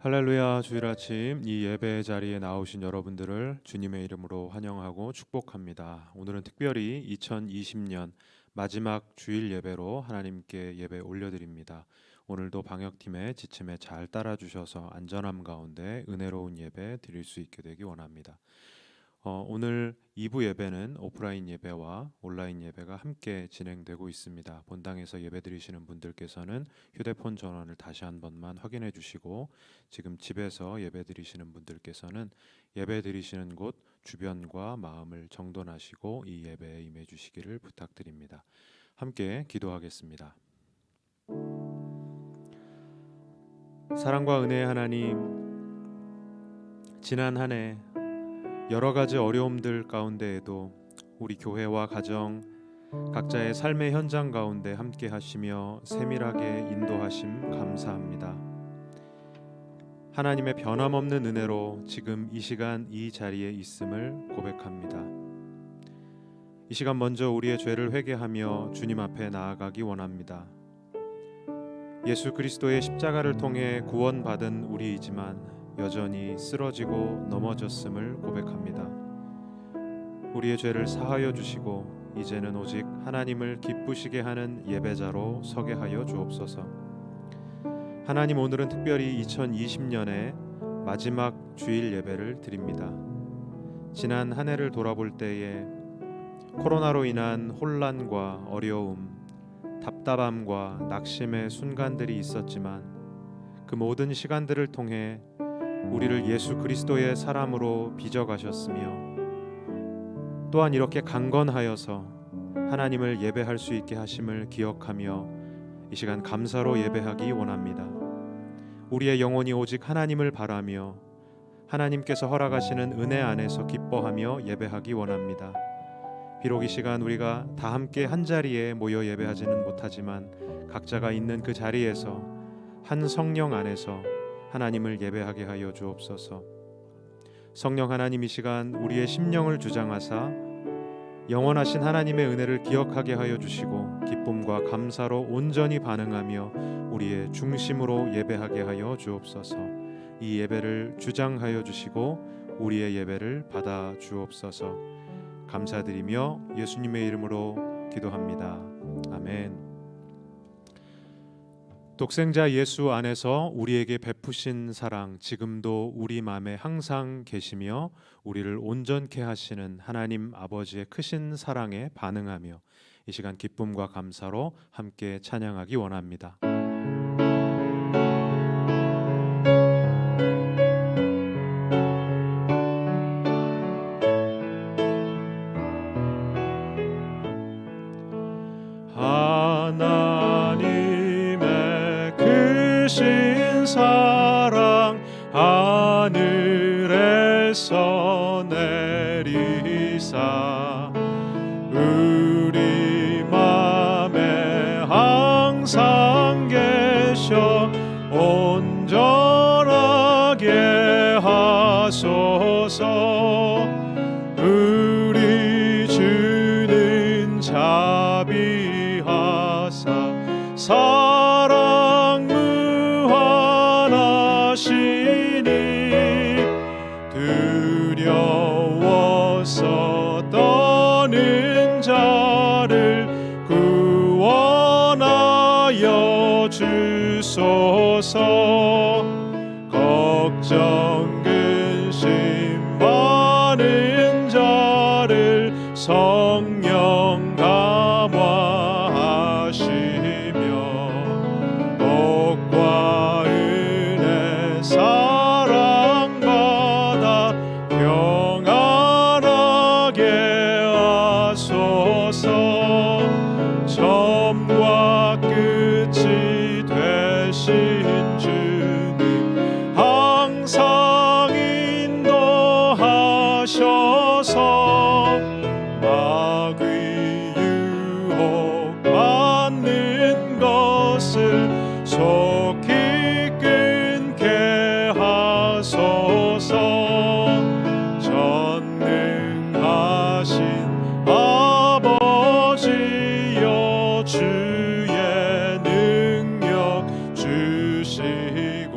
할렐루야. 주일 아침 이 예배 자리에 나오신 여러분들을 주님의 이름으로 환영하고 축복합니다. 오늘은 특별히 2020년 마지막 주일 예배로 하나님께 예배 올려드립니다. 오늘도 방역팀의 지침에 잘 따라주셔서 안전함 가운데 은혜로운 예배 드릴 수 있게 되기 원합니다. 오늘 2부 예배는 오프라인 예배와 온라인 예배가 함께 진행되고 있습니다. 본당에서 예배 드리시는 분들께서는 휴대폰 전원을 다시 한 번만 확인해 주시고, 지금 집에서 예배 드리시는 분들께서는 예배 드리시는 곳 주변과 마음을 정돈하시고 이 예배에 임해 주시기를 부탁드립니다. 함께 기도하겠습니다. 사랑과 은혜의 하나님, 지난 한 해 여러 가지 어려움들 가운데에도 우리 교회와 가정, 각자의 삶의 현장 가운데 함께 하시며 세밀하게 인도하심 감사합니다. 하나님의 변함없는 은혜로 지금 이 시간 이 자리에 있음을 고백합니다. 이 시간 먼저 우리의 죄를 회개하며 주님 앞에 나아가기 원합니다. 예수 그리스도의 십자가를 통해 구원받은 우리이지만 여전히 쓰러지고 넘어졌음을 고백합니다. 우리의 죄를 사하여 주시고 이제는 오직 하나님을 기쁘시게 하는 예배자로 서게 하여 주옵소서. 하나님, 오늘은 특별히 2020년의 마지막 주일 예배를 드립니다. 지난 한 해를 돌아볼 때에 코로나로 인한 혼란과 어려움, 답답함과 낙심의 순간들이 있었지만 그 모든 시간들을 통해 우리를 예수 그리스도의 사람으로 빚어가셨으며 또한 이렇게 강건하여서 하나님을 예배할 수 있게 하심을 기억하며 이 시간 감사로 예배하기 원합니다. 우리의 영혼이 오직 하나님을 바라며 하나님께서 허락하시는 은혜 안에서 기뻐하며 예배하기 원합니다. 비록 이 시간 우리가 다 함께 한자리에 모여 예배하지는 못하지만 각자가 있는 그 자리에서 한 성령 안에서 하나님을 예배하게 하여 주옵소서. 성령 하나님, 이 시간 우리의 심령을 주장하사 영원하신 하나님의 은혜를 기억하게 하여 주시고 기쁨과 감사로 온전히 반응하며 우리의 중심으로 예배하게 하여 주옵소서. 이 예배를 주장하여 주시고 우리의 예배를 받아 주옵소서. 감사드리며 예수님의 이름으로 기도합니다. 아멘. 독생자 예수 안에서 우리에게 베푸신 사랑, 지금도 우리 마음에 항상 계시며 우리를 온전케 하시는 하나님 아버지의 크신 사랑에 반응하며 이 시간 기쁨과 감사로 함께 찬양하기 원합니다. 사랑 하늘에서 내리사 우리 맘에 항상 계셔 온전하게 하소서. 우리 주는 자비하사 사랑 두려워서 떠는 자를 구원하여 주소서. 걱정 근심 많은 자를 성령 감화하시며 복과 은혜 사랑받아 평안하게 하소서. 처음과 끝이 되신 주님 항상 인도하셔서 마귀 유혹받는 것을 속히 끊게 하소서. 전능하신 아버지여 주의 능력 주시고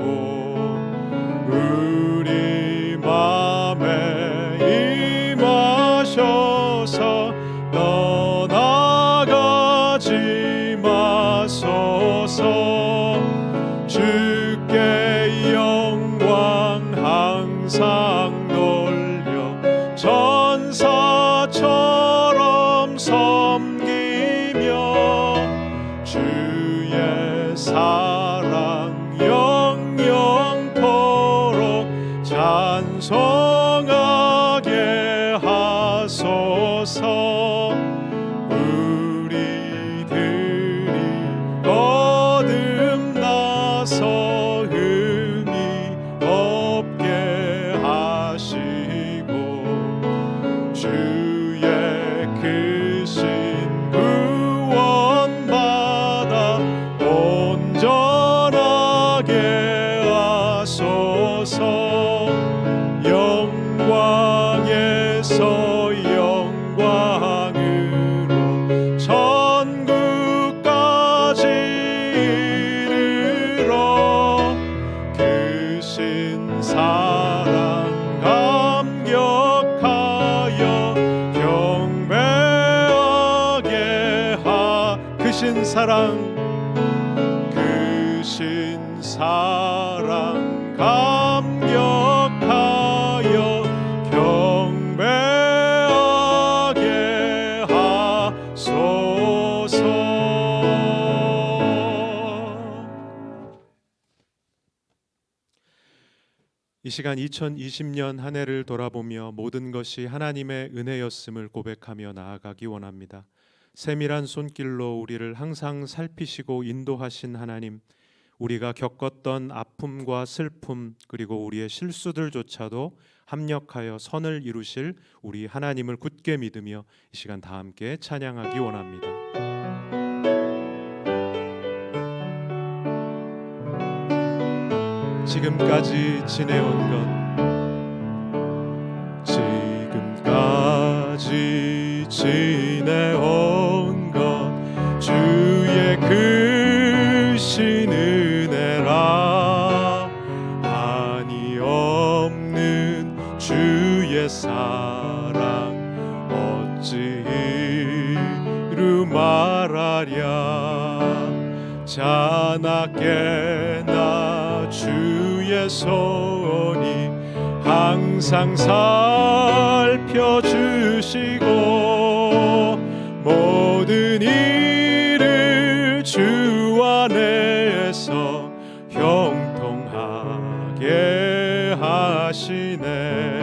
하소서. 우리들이 거듭나서 흠이 없게 하시고 주의 크신 구원받아 온전하게 하소서. 영광에서 영광으로 천국까지 이르러 크신 사랑 감격하여 경배하게 크신 사랑 감격하여 경배하게 하소서. 이 시간 2020년 한 해를 돌아보며 모든 것이 하나님의 은혜였음을 고백하며 나아가기 원합니다. 세밀한 손길로 우리를 항상 살피시고 인도하신 하나님, 우리가 겪었던 아픔과 슬픔 그리고 우리의 실수들조차도 합력하여 선을 이루실 우리 하나님을 굳게 믿으며 이 시간 다 함께 찬양하기 원합니다. 지금까지 지내온 것, 지금까지 지내온 것 주의 크신 은혜라. 한이 없는 주의 사랑 어찌 이루 말하랴. 자나깨나 주의 손이 항상 살펴주시고 모든 일을 주 안에서 형통하게 하시네.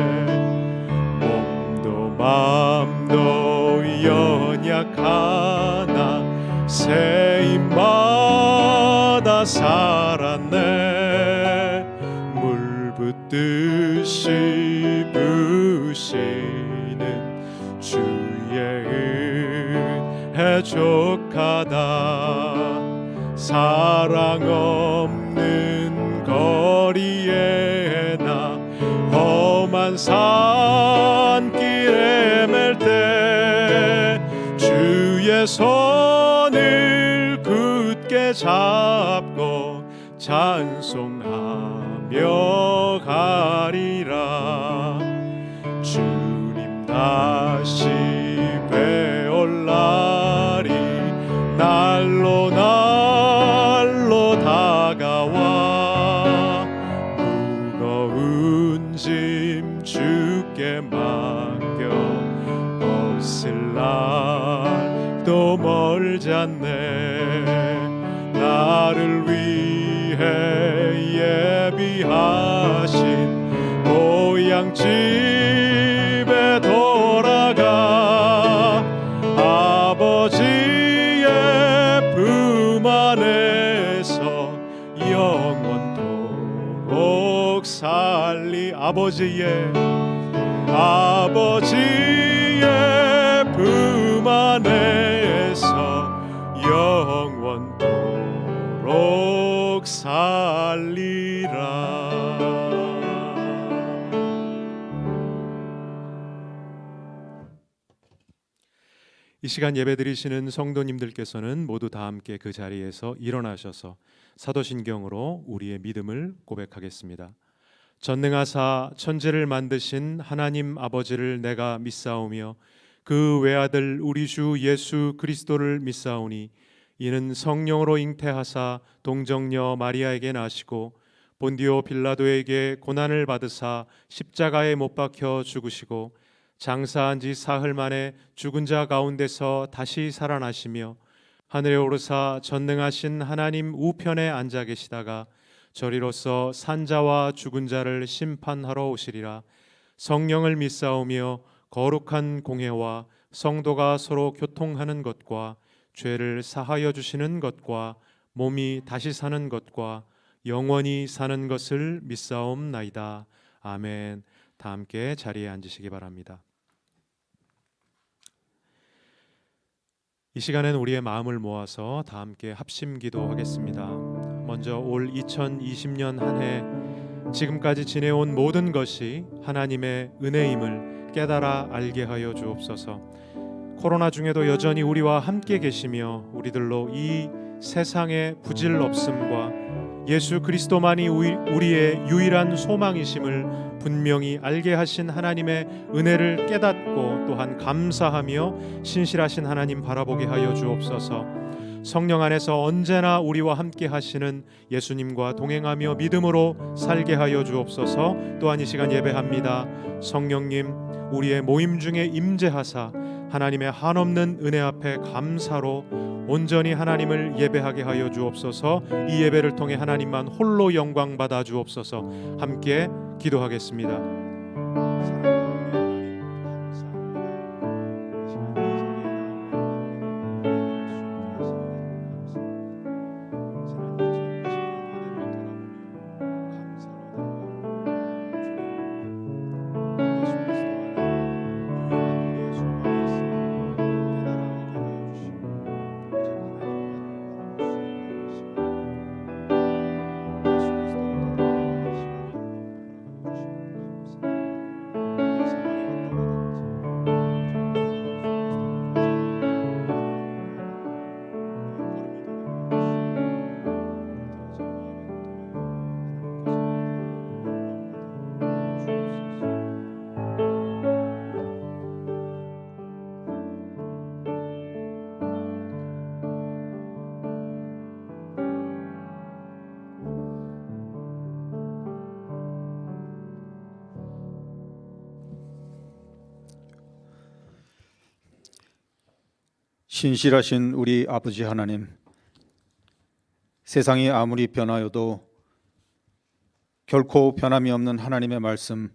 몸도 맘도 연약하나 새 입마다 살았네. 물 붓듯이 부시는 주의 은혜 족하다. 사랑 없는 거리에 나 험한 산길에 맬 때 주의 손을 굳게 잡고 찬송하며 가리라. 주님 다시 뵈올 날이 날로 다가와. 무거운 짐 주께 맡겨 벗을 날도 멀지 않네. 나를 위해 예비하신 고향 집에 돌아가 아버지의 품 안에서 영원토록 살리. 아버지의 품 안에서 영원토록 살리라. 이 시간 예배드리시는 성도님들께서는 모두 다 함께 그 자리에서 일어나셔서 사도신경으로 우리의 믿음을 고백하겠습니다. 전능하사 천지를 만드신 하나님 아버지를 내가 믿사오며 그 외아들 우리 주 예수 그리스도를 믿사오니 이는 성령으로 잉태하사 동정녀 마리아에게 나시고 본디오 빌라도에게 고난을 받으사 십자가에 못 박혀 죽으시고 장사한 지 사흘 만에 죽은 자 가운데서 다시 살아나시며 하늘에 오르사 전능하신 하나님 우편에 앉아 계시다가 저리로서 산자와 죽은 자를 심판하러 오시리라. 성령을 믿사오며 거룩한 공회와 성도가 서로 교통하는 것과 죄를 사하여 주시는 것과 몸이 다시 사는 것과 영원히 사는 것을 믿사옵나이다. 아멘. 다 함께 자리에 앉으시기 바랍니다. 이 시간엔 우리의 마음을 모아서 다 함께 합심 기도하겠습니다. 먼저 올 2020년 한 해 지금까지 지내온 모든 것이 하나님의 은혜임을 깨달아 알게 하여 주옵소서. 코로나 중에도 여전히 우리와 함께 계시며 우리들로 이 세상의 부질없음과 예수 그리스도만이 우리의 유일한 소망이심을 분명히 알게 하신 하나님의 은혜를 깨닫고 또한 감사하며 신실하신 하나님 바라보게 하여 주옵소서. 성령 안에서 언제나 우리와 함께 하시는 예수님과 동행하며 믿음으로 살게 하여 주옵소서. 또한 이 시간 예배합니다. 성령님, 우리의 모임 중에 임재하사 하나님의 한없는 은혜 앞에 감사로 온전히 하나님을 예배하게 하여 주옵소서. 이 예배를 통해 하나님만 홀로 영광 받아 주옵소서. 함께 기도하겠습니다. 신실하신 우리 아버지 하나님, 세상이 아무리 변하여도 결코 변함이 없는 하나님의 말씀,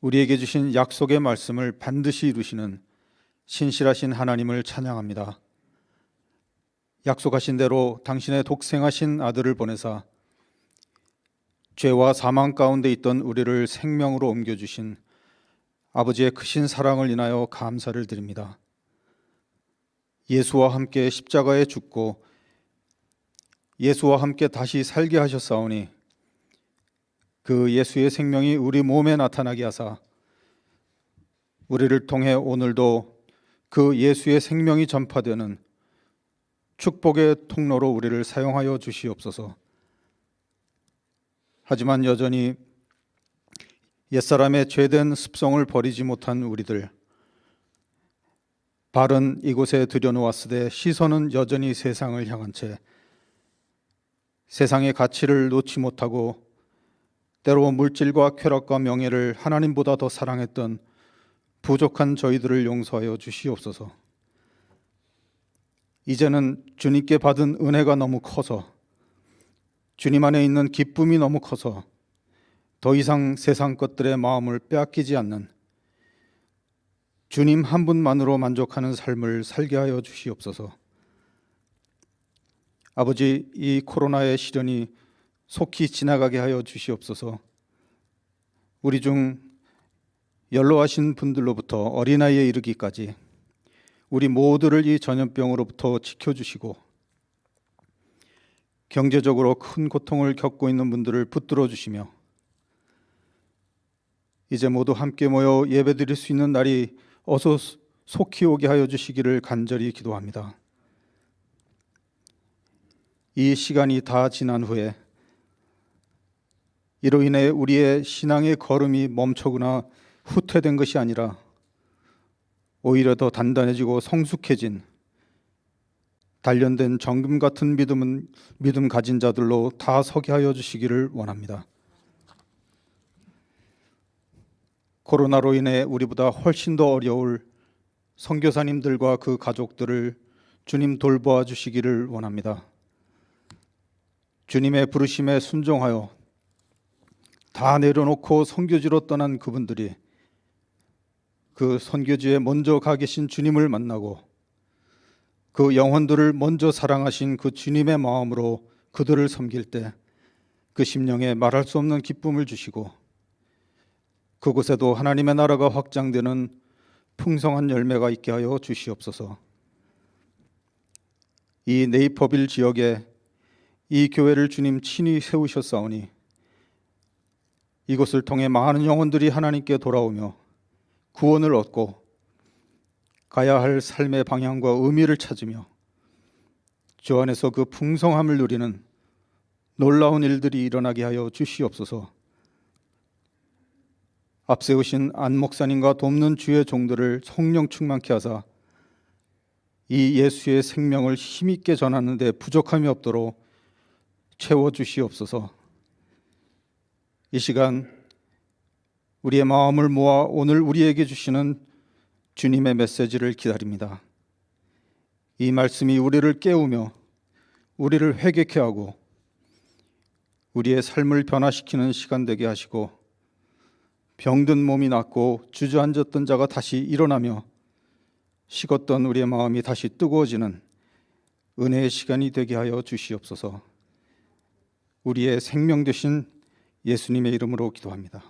우리에게 주신 약속의 말씀을 반드시 이루시는 신실하신 하나님을 찬양합니다. 약속하신 대로 당신의 독생하신 아들을 보내사 죄와 사망 가운데 있던 우리를 생명으로 옮겨주신 아버지의 크신 사랑을 인하여 감사를 드립니다. 예수와 함께 십자가에 죽고 예수와 함께 다시 살게 하셨사오니 그 예수의 생명이 우리 몸에 나타나게 하사 우리를 통해 오늘도 그 예수의 생명이 전파되는 축복의 통로로 우리를 사용하여 주시옵소서. 하지만 여전히 옛사람의 죄된 습성을 버리지 못한 우리들, 발은 이곳에 들여놓았으되 시선은 여전히 세상을 향한 채 세상의 가치를 놓지 못하고 때로 물질과 쾌락과 명예를 하나님보다 더 사랑했던 부족한 저희들을 용서하여 주시옵소서. 이제는 주님께 받은 은혜가 너무 커서, 주님 안에 있는 기쁨이 너무 커서 더 이상 세상 것들의 마음을 빼앗기지 않는 주님 한 분만으로 만족하는 삶을 살게 하여 주시옵소서. 아버지, 이 코로나의 시련이 속히 지나가게 하여 주시옵소서. 우리 중 연로하신 분들로부터 어린아이에 이르기까지 우리 모두를 이 전염병으로부터 지켜주시고 경제적으로 큰 고통을 겪고 있는 분들을 붙들어 주시며 이제 모두 함께 모여 예배드릴 수 있는 날이 어서 속히 오게 하여 주시기를 간절히 기도합니다. 이 시간이 다 지난 후에 이로 인해 우리의 신앙의 걸음이 멈춰거나 후퇴된 것이 아니라 오히려 더 단단해지고 성숙해진 단련된 정금 같은 믿음 가진 자들로 다 서게 하여 주시기를 원합니다. 코로나로 인해 우리보다 훨씬 더 어려울 선교사님들과 그 가족들을 주님 돌보아 주시기를 원합니다. 주님의 부르심에 순종하여 다 내려놓고 선교지로 떠난 그분들이 그 선교지에 먼저 가 계신 주님을 만나고 그 영혼들을 먼저 사랑하신 그 주님의 마음으로 그들을 섬길 때 그 심령에 말할 수 없는 기쁨을 주시고 그곳에도 하나님의 나라가 확장되는 풍성한 열매가 있게 하여 주시옵소서. 이 네이퍼빌 지역에 이 교회를 주님 친히 세우셨사오니 이곳을 통해 많은 영혼들이 하나님께 돌아오며 구원을 얻고 가야 할 삶의 방향과 의미를 찾으며 주 안에서 그 풍성함을 누리는 놀라운 일들이 일어나게 하여 주시옵소서. 앞세우신 안 목사님과 돕는 주의 종들을 성령 충만케 하사 이 예수의 생명을 힘있게 전하는 데 부족함이 없도록 채워주시옵소서. 이 시간 우리의 마음을 모아 오늘 우리에게 주시는 주님의 메시지를 기다립니다. 이 말씀이 우리를 깨우며 우리를 회개케 하고 우리의 삶을 변화시키는 시간 되게 하시고 병든 몸이 낫고 주저앉았던 자가 다시 일어나며 식었던 우리의 마음이 다시 뜨거워지는 은혜의 시간이 되게 하여 주시옵소서. 우리의 생명 되신 예수님의 이름으로 기도합니다.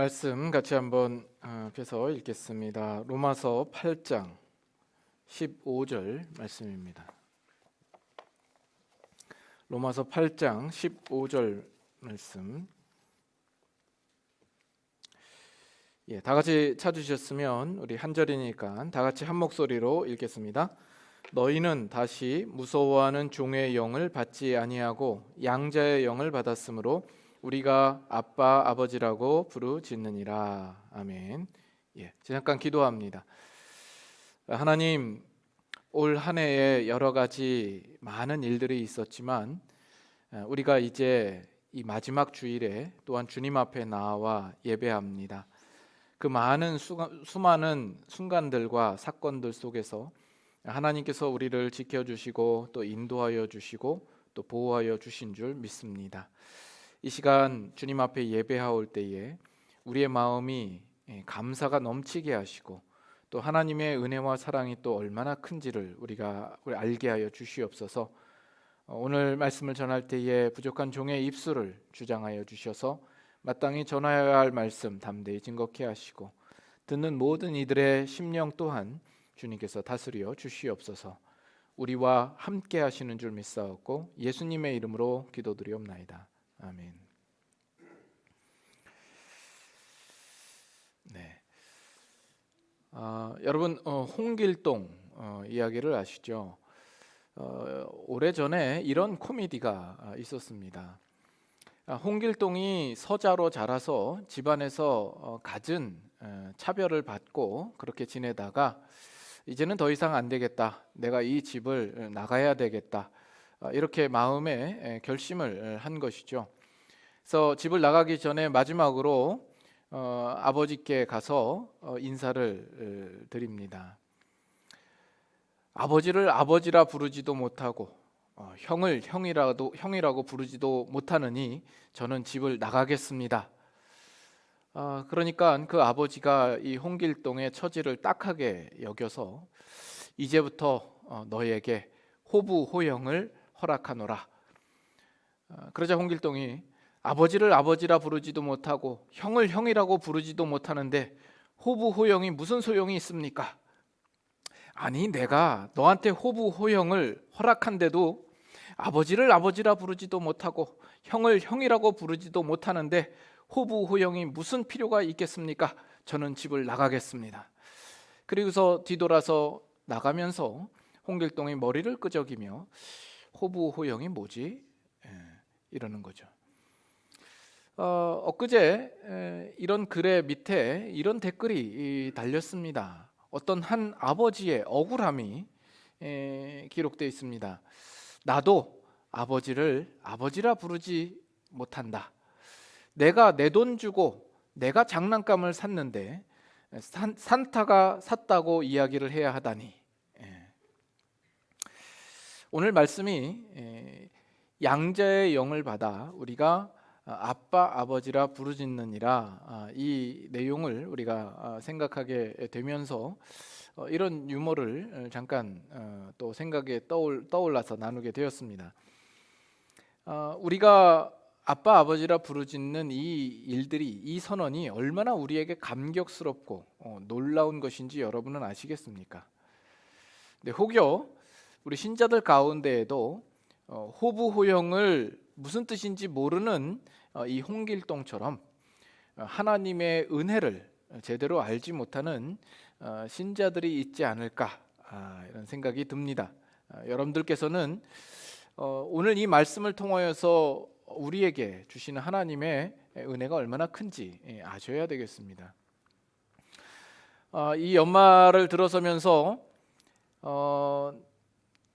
말씀 같이 한번 펴서 읽겠습니다. 로마서 8장 15절 말씀입니다. 로마서 8장 15절 말씀. 다 같이 찾으셨으면 우리 한 절이니까 다 같이 한 목소리로 읽겠습니다. 너희는 다시 무서워하는 종의 영을 받지 아니하고 양자의 영을 받았으므로 우리가 아빠 아버지라고 부르짖느니라. 아멘. 잠깐 기도합니다. 하나님, 올 한 해에 여러 가지 많은 일들이 있었지만 우리가 이제 이 마지막 주일에 또한 주님 앞에 나와 예배합니다. 그 많은 수많은 순간들과 사건들 속에서 하나님께서 우리를 지켜주시고 또 인도하여 주시고 또 보호하여 주신 줄 믿습니다. 이 시간 주님 앞에 예배하올 때에 우리의 마음이 감사가 넘치게 하시고 또 하나님의 은혜와 사랑이 또 얼마나 큰지를 우리가 알게 하여 주시옵소서. 오늘 말씀을 전할 때에 부족한 종의 입술을 주장하여 주셔서 마땅히 전하여야 할 말씀 담대히 증거케 하시고 듣는 모든 이들의 심령 또한 주님께서 다스려 주시옵소서. 우리와 함께 하시는 줄 믿사옵고 예수님의 이름으로 기도드리옵나이다. 아멘. 여러분 홍길동 이야기를 아시죠? 오래전에 이런 코미디가 있었습니다. 홍길동이 서자로 자라서 집안에서 갖은 차별을 받고 그렇게 지내다가 이제는 더 이상 안 되겠다, 내가 이 집을 나가야 되겠다, 이렇게 마음에 결심을 한 것이죠. 그래서 집을 나가기 전에 마지막으로 아버지께 가서 인사를 드립니다. 아버지를 아버지라 부르지도 못하고 형을 형이라고 부르지도 못하느니 저는 집을 나가겠습니다. 그러니까 그 아버지가 이 홍길동의 처지를 딱하게 여겨서 이제부터 너에게 호부호영을 허락하노라. 그러자 홍길동이 아버지를 아버지라 부르지도 못하고 형을 형이라고 부르지도 못하는데 호부호영이 무슨 소용이 있습니까? 아니, 내가 너한테 호부호영을 허락한데도 아버지를 아버지라 부르지도 못하고 형을 형이라고 부르지도 못하는데 호부호영이 무슨 필요가 있겠습니까? 저는 집을 나가겠습니다. 그리고서 뒤돌아서 나가면서 홍길동이 머리를 끄적이며 호부호영이 뭐지? 이러는 거죠. 엊그제 이런 글의 밑에 이런 댓글이 달렸습니다. 어떤 한 아버지의 억울함이 기록되어 있습니다. 나도 아버지를 아버지라 부르지 못한다. 내가 내 돈 주고 내가 장난감을 샀는데 산타가 샀다고 이야기를 해야 하다니. 오늘 말씀이 양자의 영을 받아 우리가 아빠 아버지라 부르짖느니라, 이 내용을 우리가 생각하게 되면서 이런 유머를 잠깐 또 생각에 떠올라서 나누게 되었습니다. 우리가 아빠 아버지라 부르짖는 이 일들이, 이 선언이 얼마나 우리에게 감격스럽고 놀라운 것인지 여러분은 아시겠습니까? 네, 혹여 우리 신자들 가운데에도 호부호영을 무슨 뜻인지 모르는 이 홍길동처럼 하나님의 은혜를 제대로 알지 못하는 신자들이 있지 않을까, 이런 생각이 듭니다. 여러분들께서는 오늘 이 말씀을 통하여서 우리에게 주시는 하나님의 은혜가 얼마나 큰지 아셔야 되겠습니다. 이 연말을 들어서면서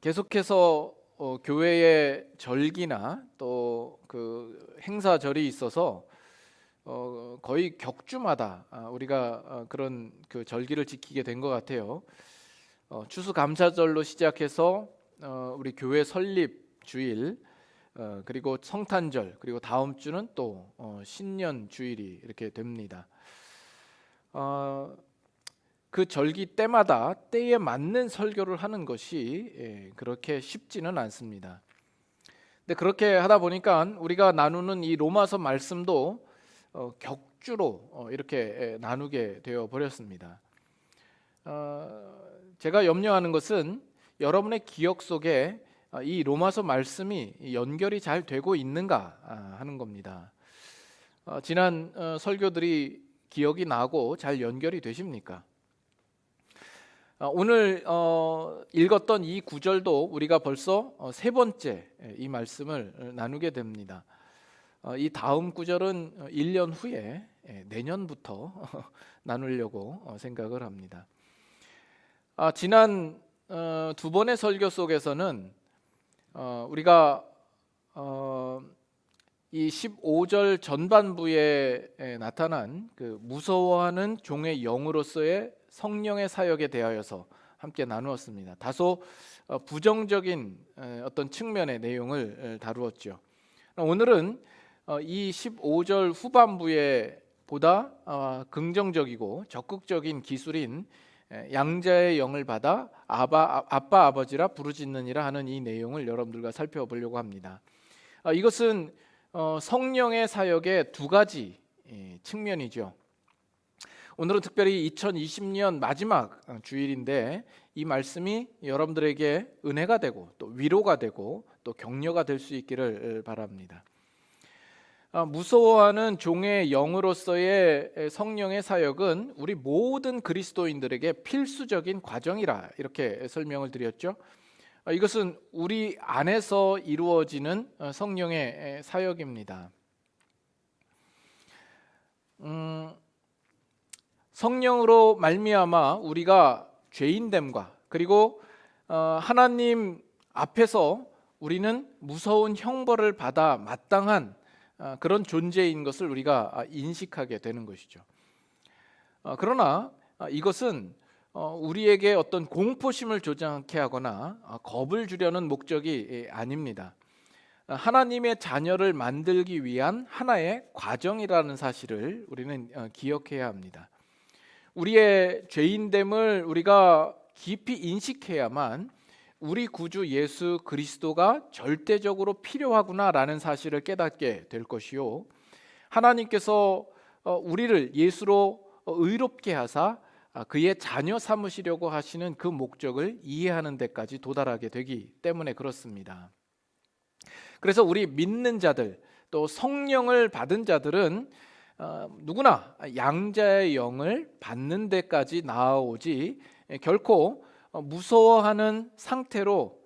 계속해서 교회의 절기나 또 그 행사절이 있어서 거의 격주마다 우리가 그런 그 절기를 지키게 된 것 같아요. 추수감사절로 시작해서 우리 교회 설립 주일, 그리고 성탄절, 그리고 다음 주는 또 신년 주일이 이렇게 됩니다. 그 절기 때마다 때에 맞는 설교를 하는 것이 그렇게 쉽지는 않습니다. 근데 그렇게 하다 보니까 우리가 나누는 이 로마서 말씀도 주로 이렇게 나누게 되어 버렸습니다. 제가 염려하는 것은 여러분의 기억 속에 이 로마서 말씀이 연결이 잘 되고 있는가 하는 겁니다. 지난 설교들이 기억이 나고 잘 연결이 되십니까? 오늘 읽었던 이 구절도 우리가 벌써 세 번째 이 말씀을 나누게 됩니다. 이 다음 구절은 1년 후에 내년부터 나누려고 생각을 합니다. 지난 두 번의 설교 속에서는 우리가 이 15절 전반부에 나타난 그 무서워하는 종의 영으로서의 성령의 사역에 대하여서 함께 나누었습니다. 다소 부정적인 어떤 측면의 내용을 다루었죠. 오늘은 이 15절 후반부에 보다 긍정적이고 적극적인 기술인 양자의 영을 받아 아빠 아버지라 부르짖느니라 하는 이 내용을 여러분들과 살펴보려고 합니다. 이것은 성령의 사역의 두 가지 측면이죠. 오늘은 특별히 2020년 마지막 주일인데 이 말씀이 여러분들에게 은혜가 되고 또 위로가 되고 또 격려가 될 수 있기를 바랍니다. 무서워하는 종의 영으로서의 성령의 사역은 우리 모든 그리스도인들에게 필수적인 과정이라 이렇게 설명을 드렸죠. 이것은 우리 안에서 이루어지는 성령의 사역입니다. 성령으로 말미암아 우리가 죄인됨과 그리고 하나님 앞에서 우리는 무서운 형벌을 받아 마땅한 그런 존재인 것을 우리가 인식하게 되는 것이죠. 그러나 이것은 우리에게 어떤 공포심을 조장케 하거나 겁을 주려는 목적이 아닙니다. 하나님의 자녀를 만들기 위한 하나의 과정이라는 사실을 우리는 기억해야 합니다. 우리의 죄인됨을 우리가 깊이 인식해야만 우리 구주 예수 그리스도가 절대적으로 필요하구나라는 사실을 깨닫게 될 것이요, 하나님께서 우리를 예수로 의롭게 하사 그의 자녀 삼으시려고 하시는 그 목적을 이해하는 데까지 도달하게 되기 때문에 그렇습니다. 그래서 우리 믿는 자들 또 성령을 받은 자들은 누구나 양자의 영을 받는 데까지 나아오지 결코 무서워하는 상태로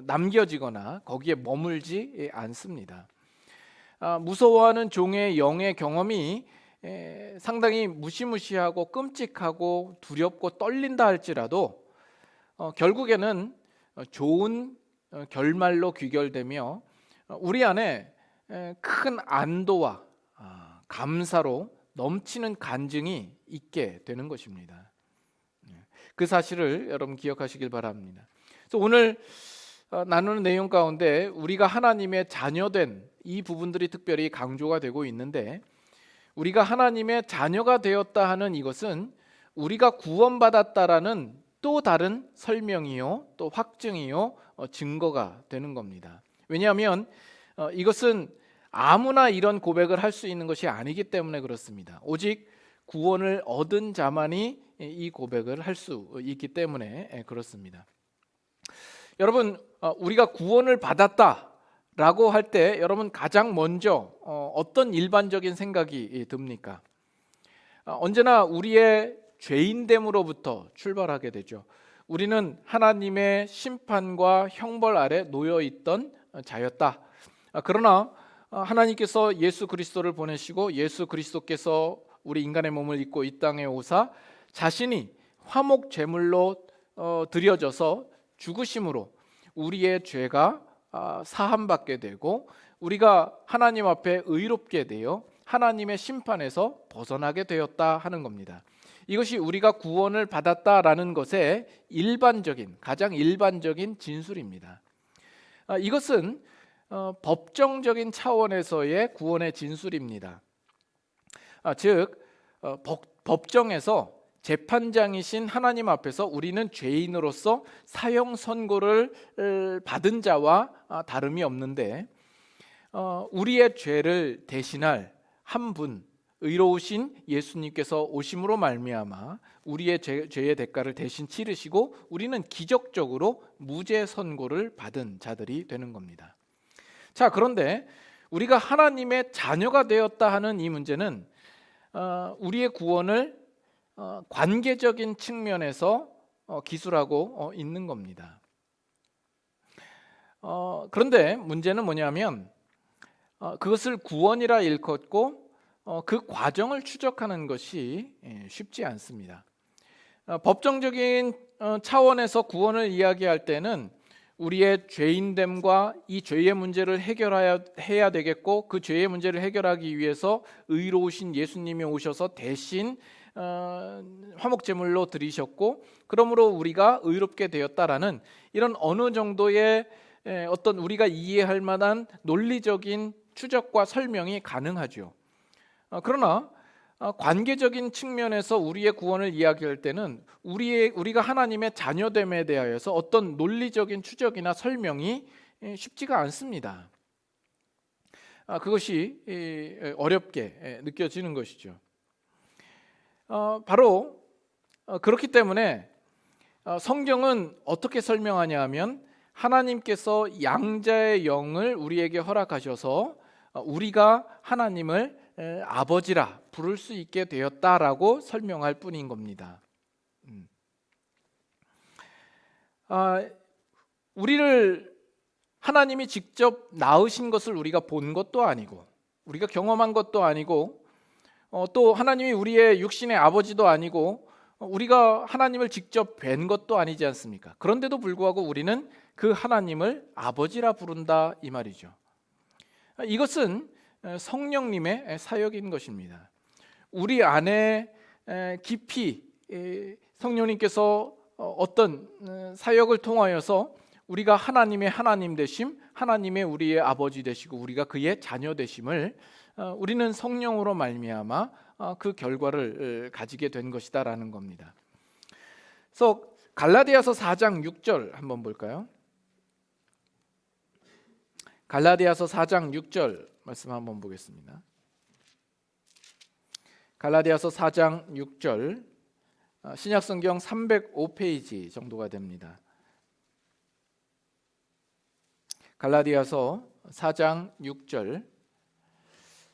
남겨지거나 거기에 머물지 않습니다. 무서워하는 종의 영의 경험이 상당히 무시무시하고 끔찍하고 두렵고 떨린다 할지라도 결국에는 좋은 결말로 귀결되며 우리 안에 큰 안도와 감사로 넘치는 간증이 있게 되는 것입니다. 그 사실을 여러분 기억하시길 바랍니다. 그래서 오늘 나누는 내용 가운데 우리가 하나님의 자녀된 이 부분들이 특별히 강조가 되고 있는데, 우리가 하나님의 자녀가 되었다 하는 이것은 우리가 구원받았다라는 또 다른 설명이요 또 확증이요 증거가 되는 겁니다. 왜냐하면 이것은 아무나 이런 고백을 할 수 있는 것이 아니기 때문에 그렇습니다. 오직 구원을 얻은 자만이 이 고백을 할 수 있기 때문에 그렇습니다. 여러분, 우리가 구원을 받았다라고 할 때 여러분 가장 먼저 어떤 일반적인 생각이 듭니까? 언제나 우리의 죄인됨으로부터 출발하게 되죠. 우리는 하나님의 심판과 형벌 아래 놓여 있던 자였다. 그러나 하나님께서 예수 그리스도를 보내시고 예수 그리스도께서 우리 인간의 몸을 입고 이 땅에 오사 자신이 화목 제물로 드려져서 죽으심으로 우리의 죄가 사함받게 되고 우리가 하나님 앞에 의롭게 되어 하나님의 심판에서 벗어나게 되었다 하는 겁니다. 이것이 우리가 구원을 받았다라는 것의 가장 일반적인 진술입니다. 이것은 법정적인 차원에서의 구원의 진술입니다. 즉 법정에서 재판장이신 하나님 앞에서 우리는 죄인으로서 사형 선고를 받은 자와 다름이 없는데, 우리의 죄를 대신할 한 분, 의로우신 예수님께서 오심으로 말미암아 우리의 죄의 대가를 대신 치르시고 우리는 기적적으로 무죄 선고를 받은 자들이 되는 겁니다. 자, 그런데 우리가 하나님의 자녀가 되었다 하는 이 문제는 우리의 구원을 관계적인 측면에서 기술하고 있는 겁니다. 그런데 문제는 뭐냐면 그것을 구원이라 일컫고 그 과정을 추적하는 것이 쉽지 않습니다. 법정적인 차원에서 구원을 이야기할 때는 우리의 죄인됨과 이 죄의 문제를 해야 되겠고, 그 죄의 문제를 해결하기 위해서 의로우신 예수님이 오셔서 대신 화목제물로 드리셨고, 그러므로 우리가 의롭게 되었다라는 이런 어느 정도의 어떤 우리가 이해할 만한 논리적인 추적과 설명이 가능하죠. 그러나 관계적인 측면에서 우리의 구원을 이야기할 때는 우리가 하나님의 자녀됨에 대하여서 어떤 논리적인 추적이나 설명이 쉽지가 않습니다. 그것이 어렵게 느껴지는 것이죠. 바로 그렇기 때문에 성경은 어떻게 설명하냐 하면, 하나님께서 양자의 영을 우리에게 허락하셔서 우리가 하나님을 아버지라 부를 수 있게 되었다라고 설명할 뿐인 겁니다. 우리를 하나님이 직접 낳으신 것을 우리가 본 것도 아니고, 우리가 경험한 것도 아니고, 또 하나님이 우리의 육신의 아버지도 아니고, 우리가 하나님을 직접 뵌 것도 아니지 않습니까? 그런데도 불구하고 우리는 그 하나님을 아버지라 부른다 이 말이죠. 이것은 성령님의 사역인 것입니다. 우리 안에 깊이 성령님께서 어떤 사역을 통하여서 우리가 하나님의 하나님 되심, 하나님의 우리의 아버지 되시고 우리가 그의 자녀 되심을 우리는 성령으로 말미암아 그 결과를 가지게 된 것이다라는 겁니다. 그래서 갈라디아서 4장 6절 한번 볼까요? 갈라디아서 4장 6절 말씀 한번 보겠습니다. 갈라디아서 4장 6절, 신약성경 305페이지 정도가 됩니다. 갈라디아서 4장 6절.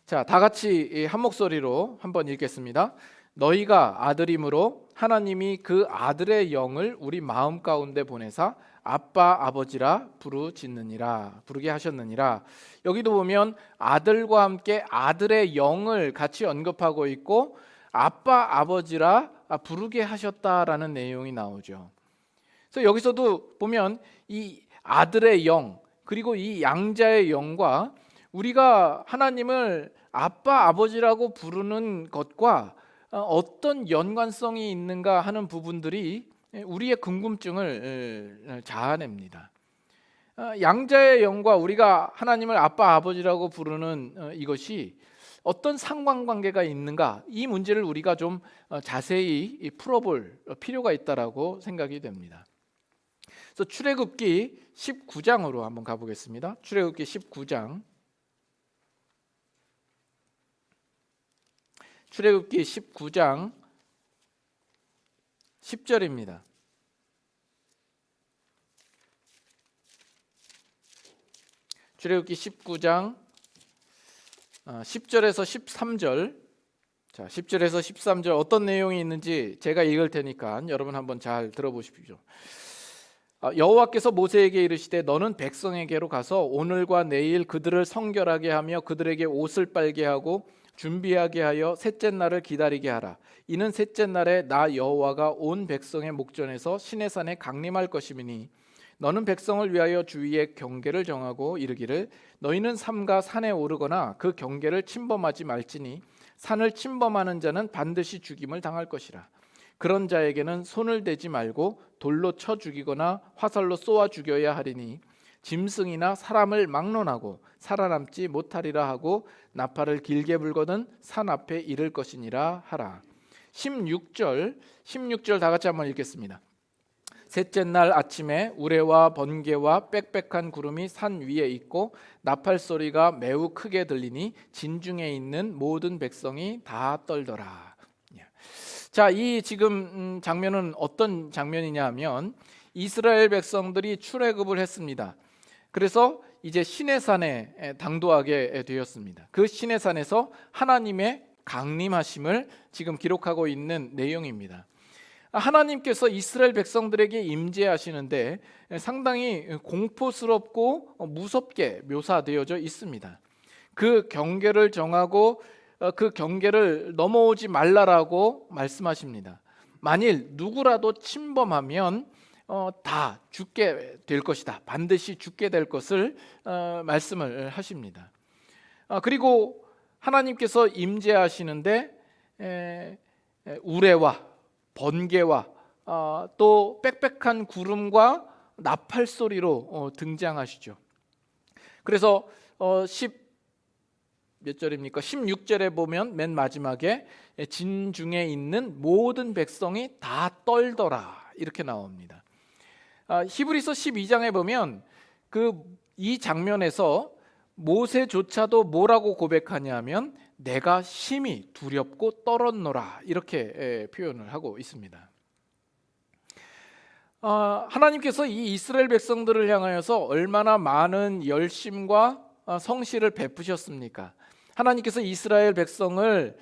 자, 다 같이 한 목소리로 한번 읽겠습니다. 너희가 아들임으로 하나님이 그 아들의 영을 우리 마음 가운데 보내사 아빠 아버지라 부르게 하셨느니라. 여기도 보면 아들과 함께 아들의 영을 같이 언급하고 있고, 아빠 아버지라 부르게 하셨다라는 내용이 나오죠. 그래서 여기서도 보면 이 아들의 영, 그리고 이 양자의 영과 우리가 하나님을 아빠 아버지라고 부르는 것과 어떤 연관성이 있는가 하는 부분들이 우리의 궁금증을 자아냅니다. 양자의 영과 우리가 하나님을 아빠 아버지라고 부르는 이것이 어떤 상관관계가 있는가, 이 문제를 우리가 좀 자세히 풀어볼 필요가 있다라고 생각이 됩니다. 그래서 출애굽기 19장으로 한번 가보겠습니다. 출애굽기 19장. 출애굽기 19장 10절입니다. 출애굽기 19장 10절에서 13절. 자, 10절에서 13절 어떤 내용이 있는지 제가 읽을 테니까 여러분 한번 잘 들어보십시오. 여호와께서 모세에게 이르시되 너는 백성에게로 가서 오늘과 내일 그들을 성결하게 하며 그들에게 옷을 빨게 하고 준비하게 하여 셋째 날을 기다리게 하라. 이는 셋째 날에 나 여호와가 온 백성의 목전에서 시내산에 강림할 것임이니 너는 백성을 위하여 주위에 경계를 정하고 이르기를 너희는 삼가 산에 오르거나 그 경계를 침범하지 말지니 산을 침범하는 자는 반드시 죽임을 당할 것이라. 그런 자에게는 손을 대지 말고 돌로 쳐 죽이거나 화살로 쏘아 죽여야 하리니 짐승이나 사람을 막론하고 살아남지 못하리라 하고 나팔을 길게 불거든 산 앞에 이를 것이니라 하라. 16절 다 같이 한번 읽겠습니다. 셋째 날 아침에 우레와 번개와 빽빽한 구름이 산 위에 있고 나팔 소리가 매우 크게 들리니 진중에 있는 모든 백성이 다 떨더라. 자, 이 지금 장면은 어떤 장면이냐 하면 이스라엘 백성들이 출애굽을 했습니다. 그래서 이제 시내산에 당도하게 되었습니다. 그 시내산에서 하나님의 강림하심을 지금 기록하고 있는 내용입니다. 하나님께서 이스라엘 백성들에게 임재하시는데 상당히 공포스럽고 무섭게 묘사되어져 있습니다. 그 경계를 정하고 그 경계를 넘어오지 말라라고 말씀하십니다. 만일 누구라도 침범하면 다 죽게 될 것이다. 반드시 죽게 될 것을 말씀을 하십니다. 그리고 하나님께서 임재하시는데 우레와 번개와 또 빽빽한 구름과 나팔 소리로 등장하시죠. 그래서 몇 절입니까? 16절에 보면 맨 마지막에 진중에 있는 모든 백성이 다 떨더라 이렇게 나옵니다. 히브리서 12장에 보면 이 장면에서 모세조차도 뭐라고 고백하냐면 내가 심히 두렵고 떨었노라 이렇게 표현을 하고 있습니다. 하나님께서 이 이스라엘 백성들을 향하여서 얼마나 많은 열심과 성실을 베푸셨습니까? 하나님께서 이스라엘 백성을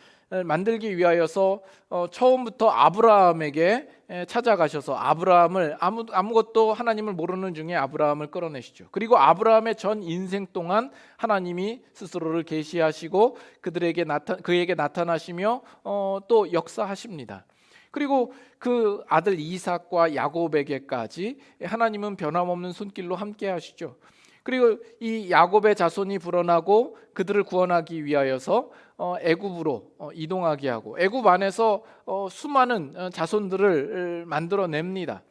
만들기 위하여서 처음부터 아브라함에게 찾아가셔서 아브라함을 아무것도 하나님을 모르는 중에 아브라함을 끌어내시죠. 그리고 아브라함의 전 인생 동안 하나님이 스스로를 계시하시고 그에게 나타나시며 또 역사하십니다. 그리고 그 아들 이삭과 야곱에게까지 하나님은 변함없는 손길로 함께 하시죠. 그리고 이 야곱의 자손이 불어나고 그들을 구원하기 위하여서 애굽으로 이동하게 하고 애굽 안에서 수많은 자손들을 만들어냅니다.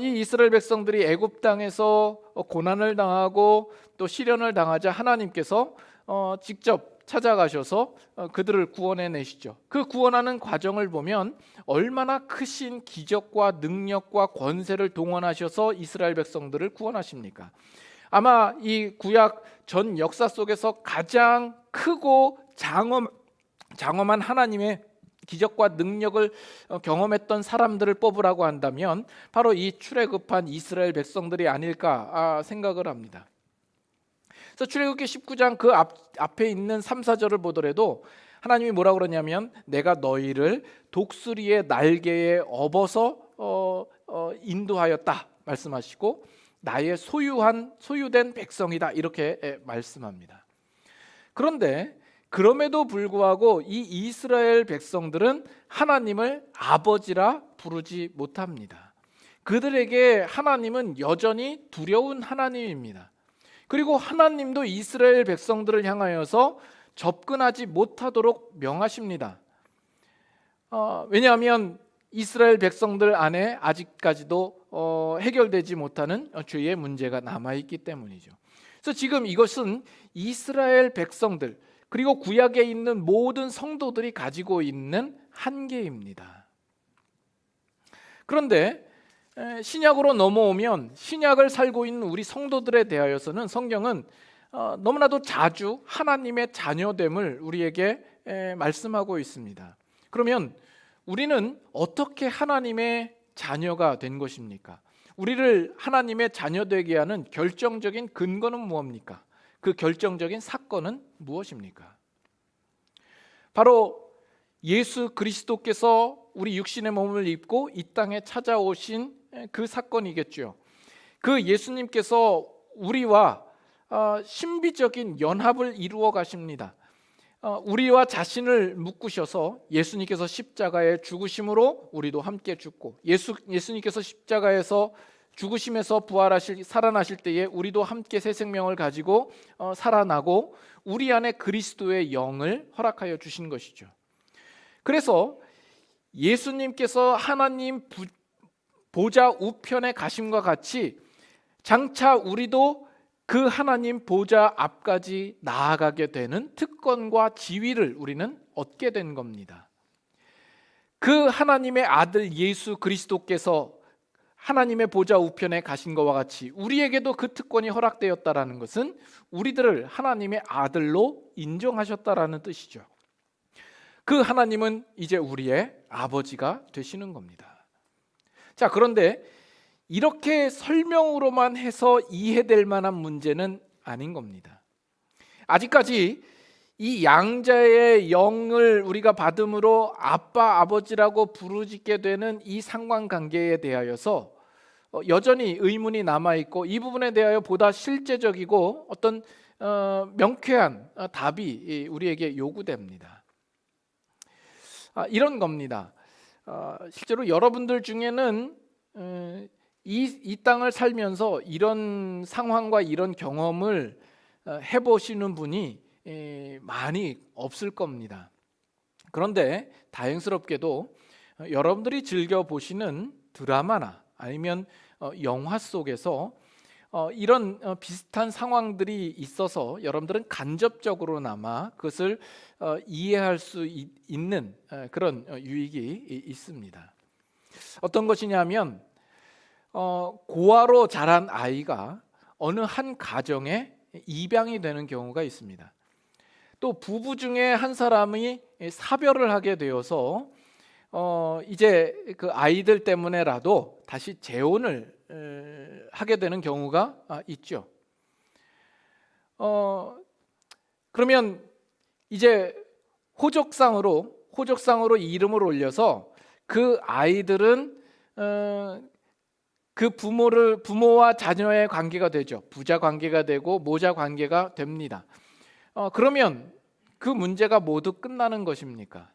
이 이스라엘 백성들이 애굽 땅에서 고난을 당하고 또 시련을 당하자 하나님께서 직접 찾아가셔서 그들을 구원해내시죠. 그 구원하는 과정을 보면 얼마나 크신 기적과 능력과 권세를 동원하셔서 이스라엘 백성들을 구원하십니까? 아마 이 구약 전 역사 속에서 가장 크고 장엄한 하나님의 기적과 능력을 경험했던 사람들을 뽑으라고 한다면 바로 이 출애굽한 이스라엘 백성들이 아닐까 생각을 합니다. 그래서 출애굽기 19장 그 앞에 있는 3, 4절을 보더라도 하나님이 뭐라고 그러냐면 내가 너희를 독수리의 날개에 업어서 인도하였다 말씀하시고 나의 소유된 백성이다 이렇게 말씀합니다. 그런데 그럼에도 불구하고 이 이스라엘 백성들은 하나님을 아버지라 부르지 못합니다. 그들에게 하나님은 여전히 두려운 하나님입니다. 그리고 하나님도 이스라엘 백성들을 향하여서 접근하지 못하도록 명하십니다. 왜냐하면 이스라엘 백성들 안에 아직까지도 해결되지 못하는 죄의 문제가 남아있기 때문이죠. 그래서 지금 이것은 이스라엘 백성들 그리고 구약에 있는 모든 성도들이 가지고 있는 한계입니다. 그런데 신약으로 넘어오면 신약을 살고 있는 우리 성도들에 대하여서는 성경은 너무나도 자주 하나님의 자녀됨을 우리에게 말씀하고 있습니다. 그러면 우리는 어떻게 하나님의 자녀가 된 것입니까? 우리를 하나님의 자녀되게 하는 결정적인 근거는 무엇입니까? 그 결정적인 사건은 무엇입니까? 바로 예수 그리스도께서 우리 육신의 몸을 입고 이 땅에 찾아오신 그 사건이겠죠. 그 예수님께서 우리와 신비적인 연합을 이루어 가십니다. 우리와 자신을 묶으셔서 예수님께서 십자가에 죽으심으로 우리도 함께 죽고 예수님께서 십자가에서 죽으심에서 살아나실 때에 우리도 함께 새 생명을 가지고 살아나고 우리 안에 그리스도의 영을 허락하여 주신 것이죠. 그래서 예수님께서 하나님 보좌 우편에 가심과 같이 장차 우리도 그 하나님 보좌 앞까지 나아가게 되는 특권과 지위를 우리는 얻게 된 겁니다. 그 하나님의 아들 예수 그리스도께서 하나님의 보좌 우편에 가신 것과 같이 우리에게도 그 특권이 허락되었다라는 것은 우리들을 하나님의 아들로 인정하셨다라는 뜻이죠. 그 하나님은 이제 우리의 아버지가 되시는 겁니다. 자, 그런데 이렇게 설명으로만 해서 이해될 만한 문제는 아닌 겁니다. 아직까지 이 양자의 영을 우리가 받음으로 아빠, 아버지라고 부르짖게 되는 이 상관관계에 대하여서 여전히 의문이 남아있고, 이 부분에 대하여 보다 실제적이고 어떤 명쾌한 답이 우리에게 요구됩니다. 이런 겁니다. 실제로 여러분들 중에는 이 땅을 살면서 이런 상황과 이런 경험을 해보시는 분이 많이 없을 겁니다. 그런데 다행스럽게도 여러분들이 즐겨보시는 드라마나 아니면 영화 속에서 이런 비슷한 상황들이 있어서 여러분들은 간접적으로나마 그것을 이해할 수 있는 그런 유익이 있습니다. 어떤 것이냐면 고아로 자란 아이가 어느 한 가정에 입양이 되는 경우가 있습니다. 또 부부 중에 한 사람이 사별을 하게 되어서 이제 그 아이들 때문에라도 다시 재혼을 하게 되는 경우가 있죠. 그러면 이제 호적상으로 이름을 올려서 그 아이들은 그 부모와 자녀의 관계가 되죠. 부자 관계가 되고 모자 관계가 됩니다. 그러면 그 문제가 모두 끝나는 것입니까?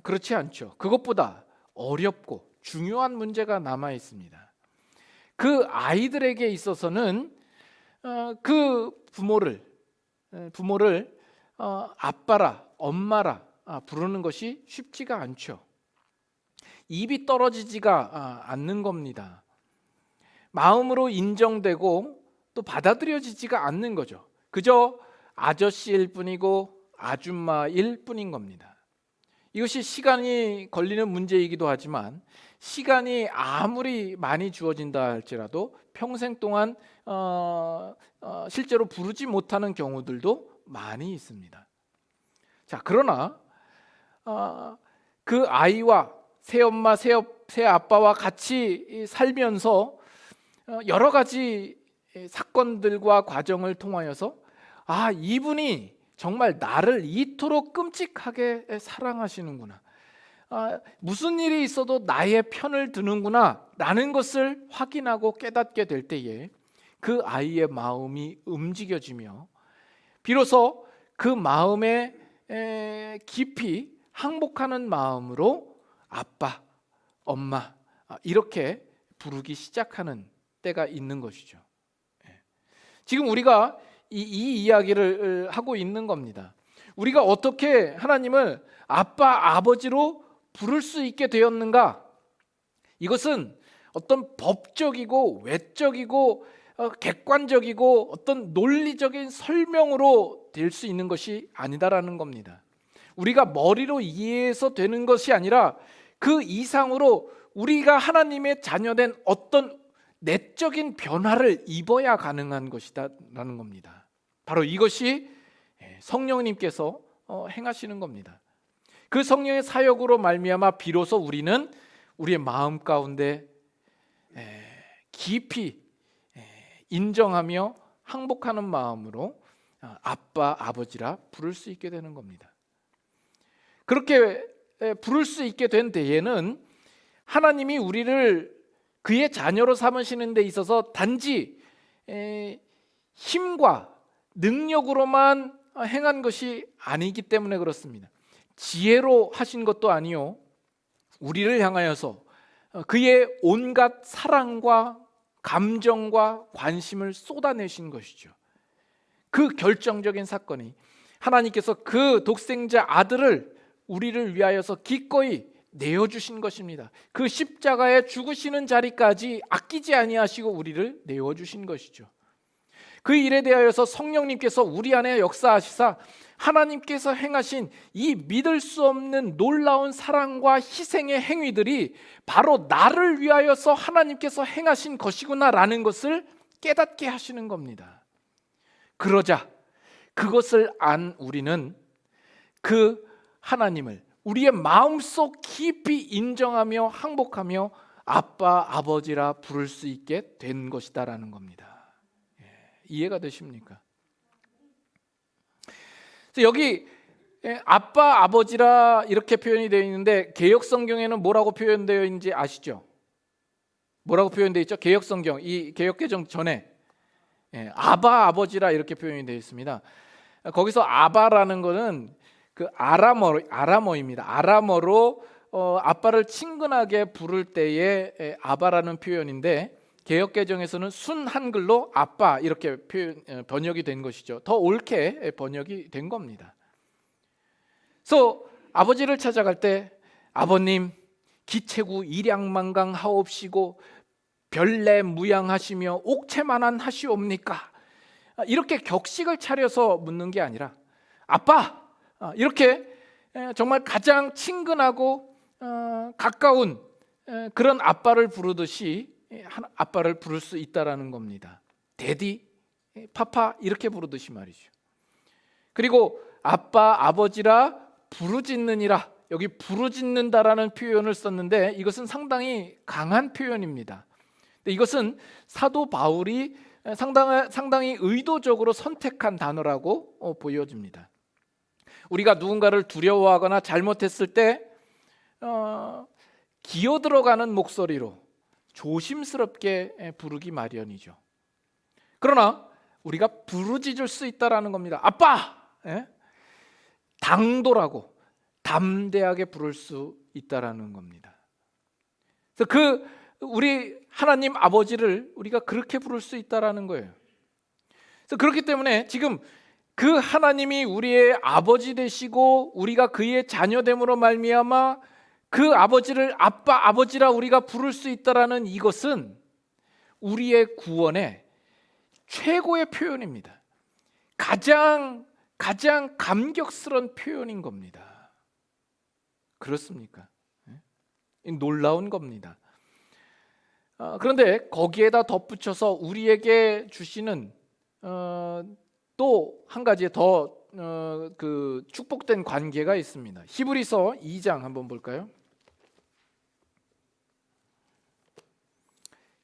그렇지 않죠. 그것보다 어렵고 중요한 문제가 남아 있습니다. 그 아이들에게 있어서는 그 부모를 아빠라, 엄마라 부르는 것이 쉽지가 않죠. 입이 떨어지지가 않는 겁니다. 마음으로 인정되고 또 받아들여지지가 않는 거죠. 그저 아저씨일 뿐이고 아줌마일 뿐인 겁니다. 이것이 시간이 걸리는 문제이기도 하지만 시간이 아무리 많이 주어진다 할지라도 평생 동안 실제로 부르지 못하는 경우들도 많이 있습니다. 자, 그러나 그 아이와 새엄마, 새아빠와 같이 살면서 여러 가지 사건들과 과정을 통하여서 이분이 정말 나를 이토록 끔찍하게 사랑하시는구나, 무슨 일이 있어도 나의 편을 드는구나 라는 것을 확인하고 깨닫게 될 때에 그 아이의 마음이 움직여지며 비로소 그 마음에 깊이 항복하는 마음으로 아빠, 엄마 이렇게 부르기 시작하는 때가 있는 것이죠. 지금 우리가 이 이야기를 하고 있는 겁니다. 우리가 어떻게 하나님을 아빠, 아버지로 부를 수 있게 되었는가? 이것은 어떤 법적이고 외적이고 객관적이고 어떤 논리적인 설명으로 될 수 있는 것이 아니다라는 겁니다. 우리가 머리로 이해해서 되는 것이 아니라 그 이상으로 우리가 하나님의 자녀된 어떤 내적인 변화를 입어야 가능한 것이다라는 겁니다. 바로 이것이 성령님께서 행하시는 겁니다. 그 성령의 사역으로 말미암아 비로소 우리는 우리의 마음 가운데 깊이 인정하며 항복하는 마음으로 아빠, 아버지라 부를 수 있게 되는 겁니다. 그렇게 부를 수 있게 된 데에는 하나님이 우리를 그의 자녀로 삼으시는 데 있어서 단지 힘과 능력으로만 행한 것이 아니기 때문에 그렇습니다. 지혜로 하신 것도 아니요, 우리를 향하여서 그의 온갖 사랑과 감정과 관심을 쏟아내신 것이죠. 그 결정적인 사건이 하나님께서 그 독생자 아들을 우리를 위하여서 기꺼이 내어주신 것입니다. 그 십자가에 죽으시는 자리까지 아끼지 아니하시고 우리를 내어주신 것이죠. 그 일에 대하여서 성령님께서 우리 안에 역사하시사 하나님께서 행하신 이 믿을 수 없는 놀라운 사랑과 희생의 행위들이 바로 나를 위하여서 하나님께서 행하신 것이구나라는 것을 깨닫게 하시는 겁니다. 그러자 그것을 안 우리는 그 하나님을 우리의 마음속 깊이 인정하며 항복하며 아빠, 아버지라 부를 수 있게 된 것이다라는 겁니다. 이해가 되십니까? 여기 아빠, 아버지라 이렇게 표현이 되어 있는데 개역 성경에는 뭐라고 표현되어 있는지 아시죠? 뭐라고 표현되어 있죠? 개역 성경, 이 개역 개정 전에 아바, 아버지라 이렇게 표현이 되어 있습니다. 거기서 아바라는 것은 그 아람어입니다. 아람어로 아빠를 친근하게 부를 때의 아바라는 표현인데 개역 개정에서는 순 한글로 아빠 이렇게 번역이 된 것이죠. 더 옳게 번역이 된 겁니다. 그래서 아버지를 찾아갈 때 아버님 기체구 일양만강 하옵시고 별내 무양하시며 옥체만한 하시옵니까? 이렇게 격식을 차려서 묻는 게 아니라 아빠 이렇게 정말 가장 친근하고 가까운 그런 아빠를 부르듯이 아빠를 부를 수 있다라는 겁니다. 데디, 파파 이렇게 부르듯이 말이죠. 그리고 아빠, 아버지라 부르짖느니라 여기 부르짖는다라는 표현을 썼는데 이것은 상당히 강한 표현입니다. 이것은 사도 바울이 상당히 의도적으로 선택한 단어라고 보여집니다. 우리가 누군가를 두려워하거나 잘못했을 때 기어 들어가는 목소리로 조심스럽게 부르기 마련이죠. 그러나 우리가 부르짖을 수 있다라는 겁니다. 아빠! 당돌하고 담대하게 부를 수 있다라는 겁니다. 그래서 우리 하나님 아버지를 우리가 그렇게 부를 수 있다라는 거예요. 그래서 그렇기 때문에 지금 그 하나님이 우리의 아버지 되시고 우리가 그의 자녀됨으로 말미암아 그 아버지를 아빠, 아버지라 우리가 부를 수 있다라는 이것은 우리의 구원의 최고의 표현입니다. 가장 감격스러운 표현인 겁니다. 그렇습니까? 놀라운 겁니다. 그런데 거기에다 덧붙여서 우리에게 주시는 또 한 가지 더 그 축복된 관계가 있습니다. 히브리서 2장 한번 볼까요?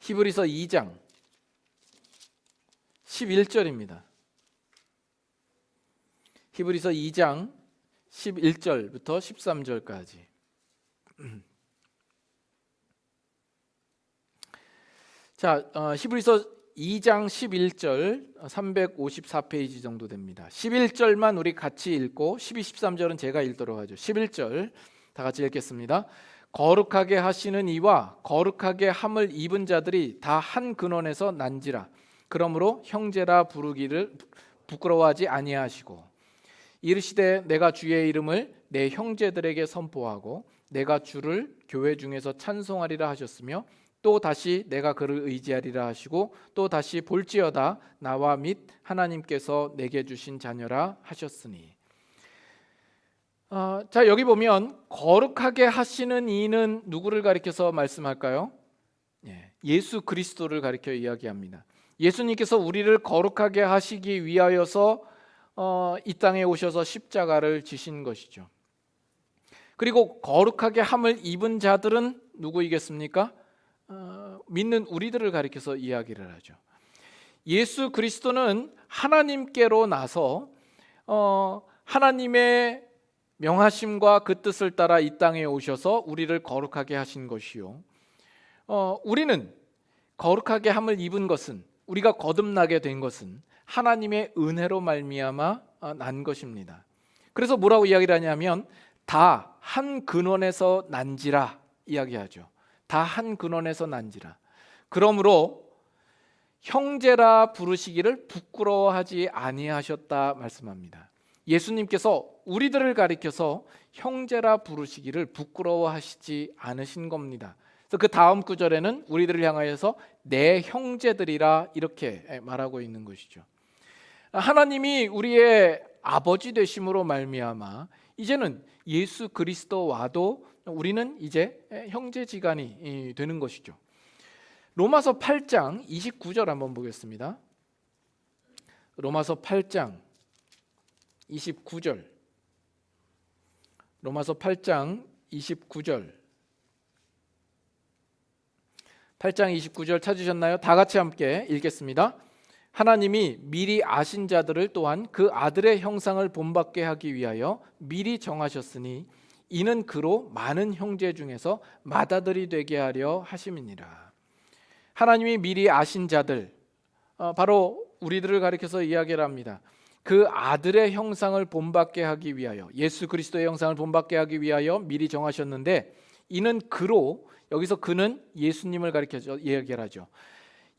히브리서 2장 11절입니다. 히브리서 2장 11절부터 13절까지. 자, 히브리서 2장 11절 354페이지 정도 됩니다. 11절만 우리 같이 읽고 12, 13절은 제가 읽도록 하죠. 11절 다 같이 읽겠습니다. 거룩하게 하시는 이와 거룩하게 함을 입은 자들이 다 한 근원에서 난지라. 그러므로 형제라 부르기를 부끄러워하지 아니하시고 이르시되 내가 주의 이름을 내 형제들에게 선포하고 내가 주를 교회 중에서 찬송하리라 하셨으며 또 다시 내가 그를 의지하리라 하시고 또 다시 볼지어다 나와 및 하나님께서 내게 주신 자녀라 하셨으니. 자, 여기 보면 거룩하게 하시는 이는 누구를 가리켜서 말씀할까요? 예수 그리스도를 가리켜 이야기합니다. 예수님께서 우리를 거룩하게 하시기 위하여서 이 땅에 오셔서 십자가를 지신 것이죠. 그리고 거룩하게 함을 입은 자들은 누구이겠습니까? 믿는 우리들을 가리켜서 이야기를 하죠. 예수 그리스도는 하나님께로 나서 하나님의 명하심과 그 뜻을 따라 이 땅에 오셔서 우리를 거룩하게 하신 것이요. 우리는 거룩하게 함을 입은 것은 우리가 거듭나게 된 것은 하나님의 은혜로 말미암아 난 것입니다. 그래서 뭐라고 이야기를 하냐면 다 한 근원에서 난지라 이야기하죠. 다 한 근원에서 난지라. 그러므로 형제라 부르시기를 부끄러워하지 아니하셨다 말씀합니다. 예수님께서 우리들을 가리켜서 형제라 부르시기를 부끄러워하시지 않으신 겁니다. 그래서 그래서 그 다음 구절에는 우리들을 향하여서 내 형제들이라 이렇게 말하고 있는 것이죠. 하나님이 우리의 아버지 되심으로 말미암아 이제는 예수 그리스도와도 우리는 이제 형제지간이 되는 것이죠. 로마서 8장 29절 한번 보겠습니다. 로마서 8장 29절. 로마서 8장 29절. 8장 29절 찾으셨나요? 다 같이 함께 읽겠습니다. 하나님이 미리 아신 자들을 또한 그 아들의 형상을 본받게 하기 위하여 미리 정하셨으니 이는 그로 많은 형제 중에서 맏아들이 되게 하려 하심이니라. 하나님이 미리 아신 자들, 바로 우리들을 가리켜서 이야기를 합니다. 그 아들의 형상을 본받게 하기 위하여, 예수 그리스도의 형상을 본받게 하기 위하여 미리 정하셨는데 이는 그로, 여기서 그는 예수님을 가리켜서 이야기를 하죠.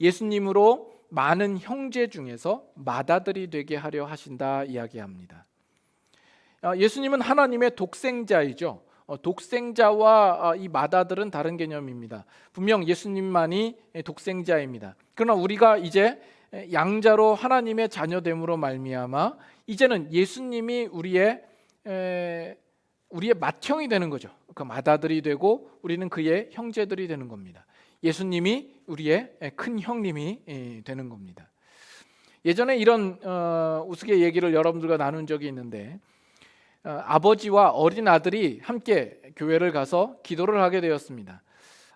예수님으로 많은 형제 중에서 맏아들이 되게 하려 하신다 이야기합니다. 예수님은 하나님의 독생자이죠. 독생자와 이 맏아들은 다른 개념입니다. 분명 예수님만이 독생자입니다. 그러나 우리가 이제 양자로 하나님의 자녀됨으로 말미암아 이제는 예수님이 우리의 맏형이 되는 거죠. 그 맏아들이 되고 우리는 그의 형제들이 되는 겁니다. 예수님이 우리의 큰 형님이 되는 겁니다. 예전에 이런 우스개 얘기를 여러분들과 나눈 적이 있는데, 아버지와 어린 아들이 함께 교회를 가서 기도를 하게 되었습니다.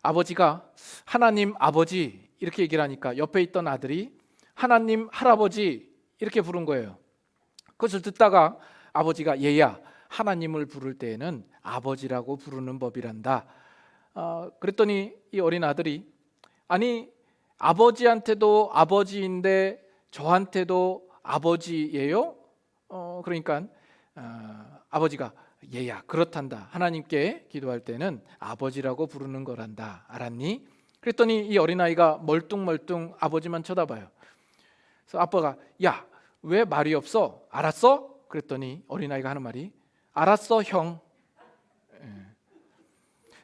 아버지가 하나님 아버지 이렇게 얘기를 하니까 옆에 있던 아들이 하나님 할아버지 이렇게 부른 거예요. 그것을 듣다가 아버지가 얘야, 하나님을 부를 때에는 아버지라고 부르는 법이란다. 그랬더니 이 어린 아들이 아니 아버지한테도 아버지인데 저한테도 아버지예요? 그러니까 아버지가 얘야 그렇단다. 하나님께 기도할 때는 아버지라고 부르는 거란다. 알았니? 그랬더니 이 어린아이가 멀뚱멀뚱 아버지만 쳐다봐요. 그래서 아빠가 야, 왜 말이 없어? 알았어? 그랬더니 어린아이가 하는 말이 알았어 형.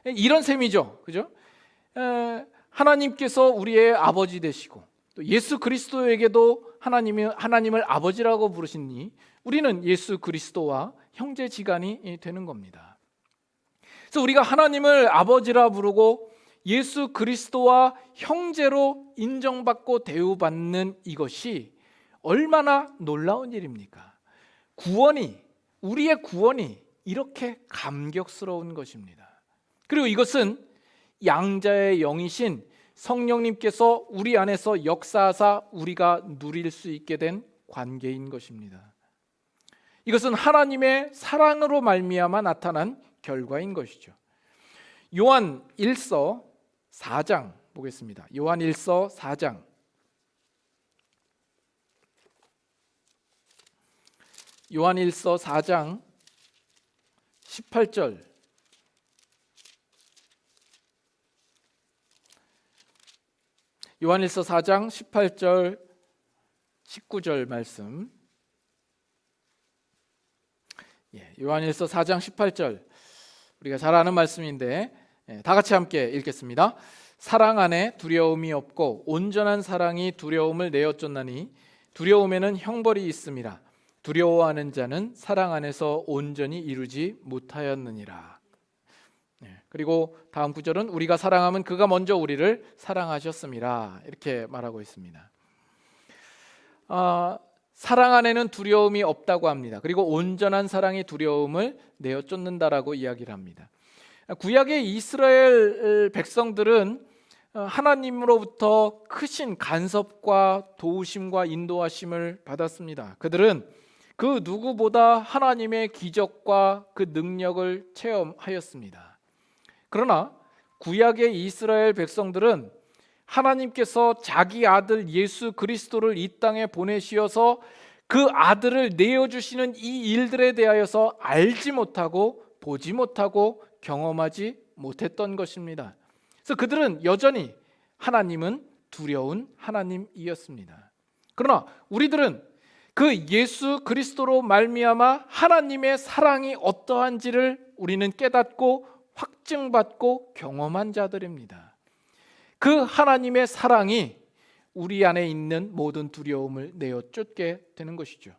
이런 셈이죠. 그죠? 하나님께서 우리의 아버지 되시고 또 예수 그리스도에게도 하나님을 아버지라고 부르시니 우리는 예수 그리스도와 형제지간이 되는 겁니다. 그래서 우리가 하나님을 아버지라 부르고 예수 그리스도와 형제로 인정받고 대우받는 이것이 얼마나 놀라운 일입니까? 우리의 구원이 이렇게 감격스러운 것입니다. 그리고 이것은 양자의 영이신 성령님께서 우리 안에서 역사하사 우리가 누릴 수 있게 된 관계인 것입니다. 이것은 하나님의 사랑으로 말미암아 나타난 결과인 것이죠. 요한 1서 4장 보겠습니다. 요한 1서 4장. 요한 1서 4장 18절. 요한 1서 4장 18절 19절 말씀. 요한 1서 4장 18절 우리가 잘 아는 말씀인데 다 같이 함께 읽겠습니다. 사랑 안에 두려움이 없고 온전한 사랑이 두려움을 내어쫓나니 두려움에는 형벌이 있음이라. 두려워하는 자는 사랑 안에서 온전히 이루지 못하였느니라. 그리고 다음 구절은 우리가 사랑하면 그가 먼저 우리를 사랑하셨음이라 이렇게 말하고 있습니다. 사랑 안에는 두려움이 없다고 합니다. 그리고 온전한 사랑이 두려움을 내어쫓는다라고 이야기를 합니다. 구약의 이스라엘 백성들은 하나님으로부터 크신 간섭과 도우심과 인도하심을 받았습니다. 그들은 그 누구보다 하나님의 기적과 그 능력을 체험하였습니다. 그러나 구약의 이스라엘 백성들은 하나님께서 자기 아들 예수 그리스도를 이 땅에 보내시어서 그 아들을 내어주시는 이 일들에 대하여서 알지 못하고 보지 못하고 경험하지 못했던 것입니다. 그래서 그들은 여전히 하나님은 두려운 하나님이었습니다. 그러나 우리들은 그 예수 그리스도로 말미암아 하나님의 사랑이 어떠한지를 우리는 깨닫고 확증받고 경험한 자들입니다. 그 하나님의 사랑이 우리 안에 있는 모든 두려움을 내어 쫓게 되는 것이죠.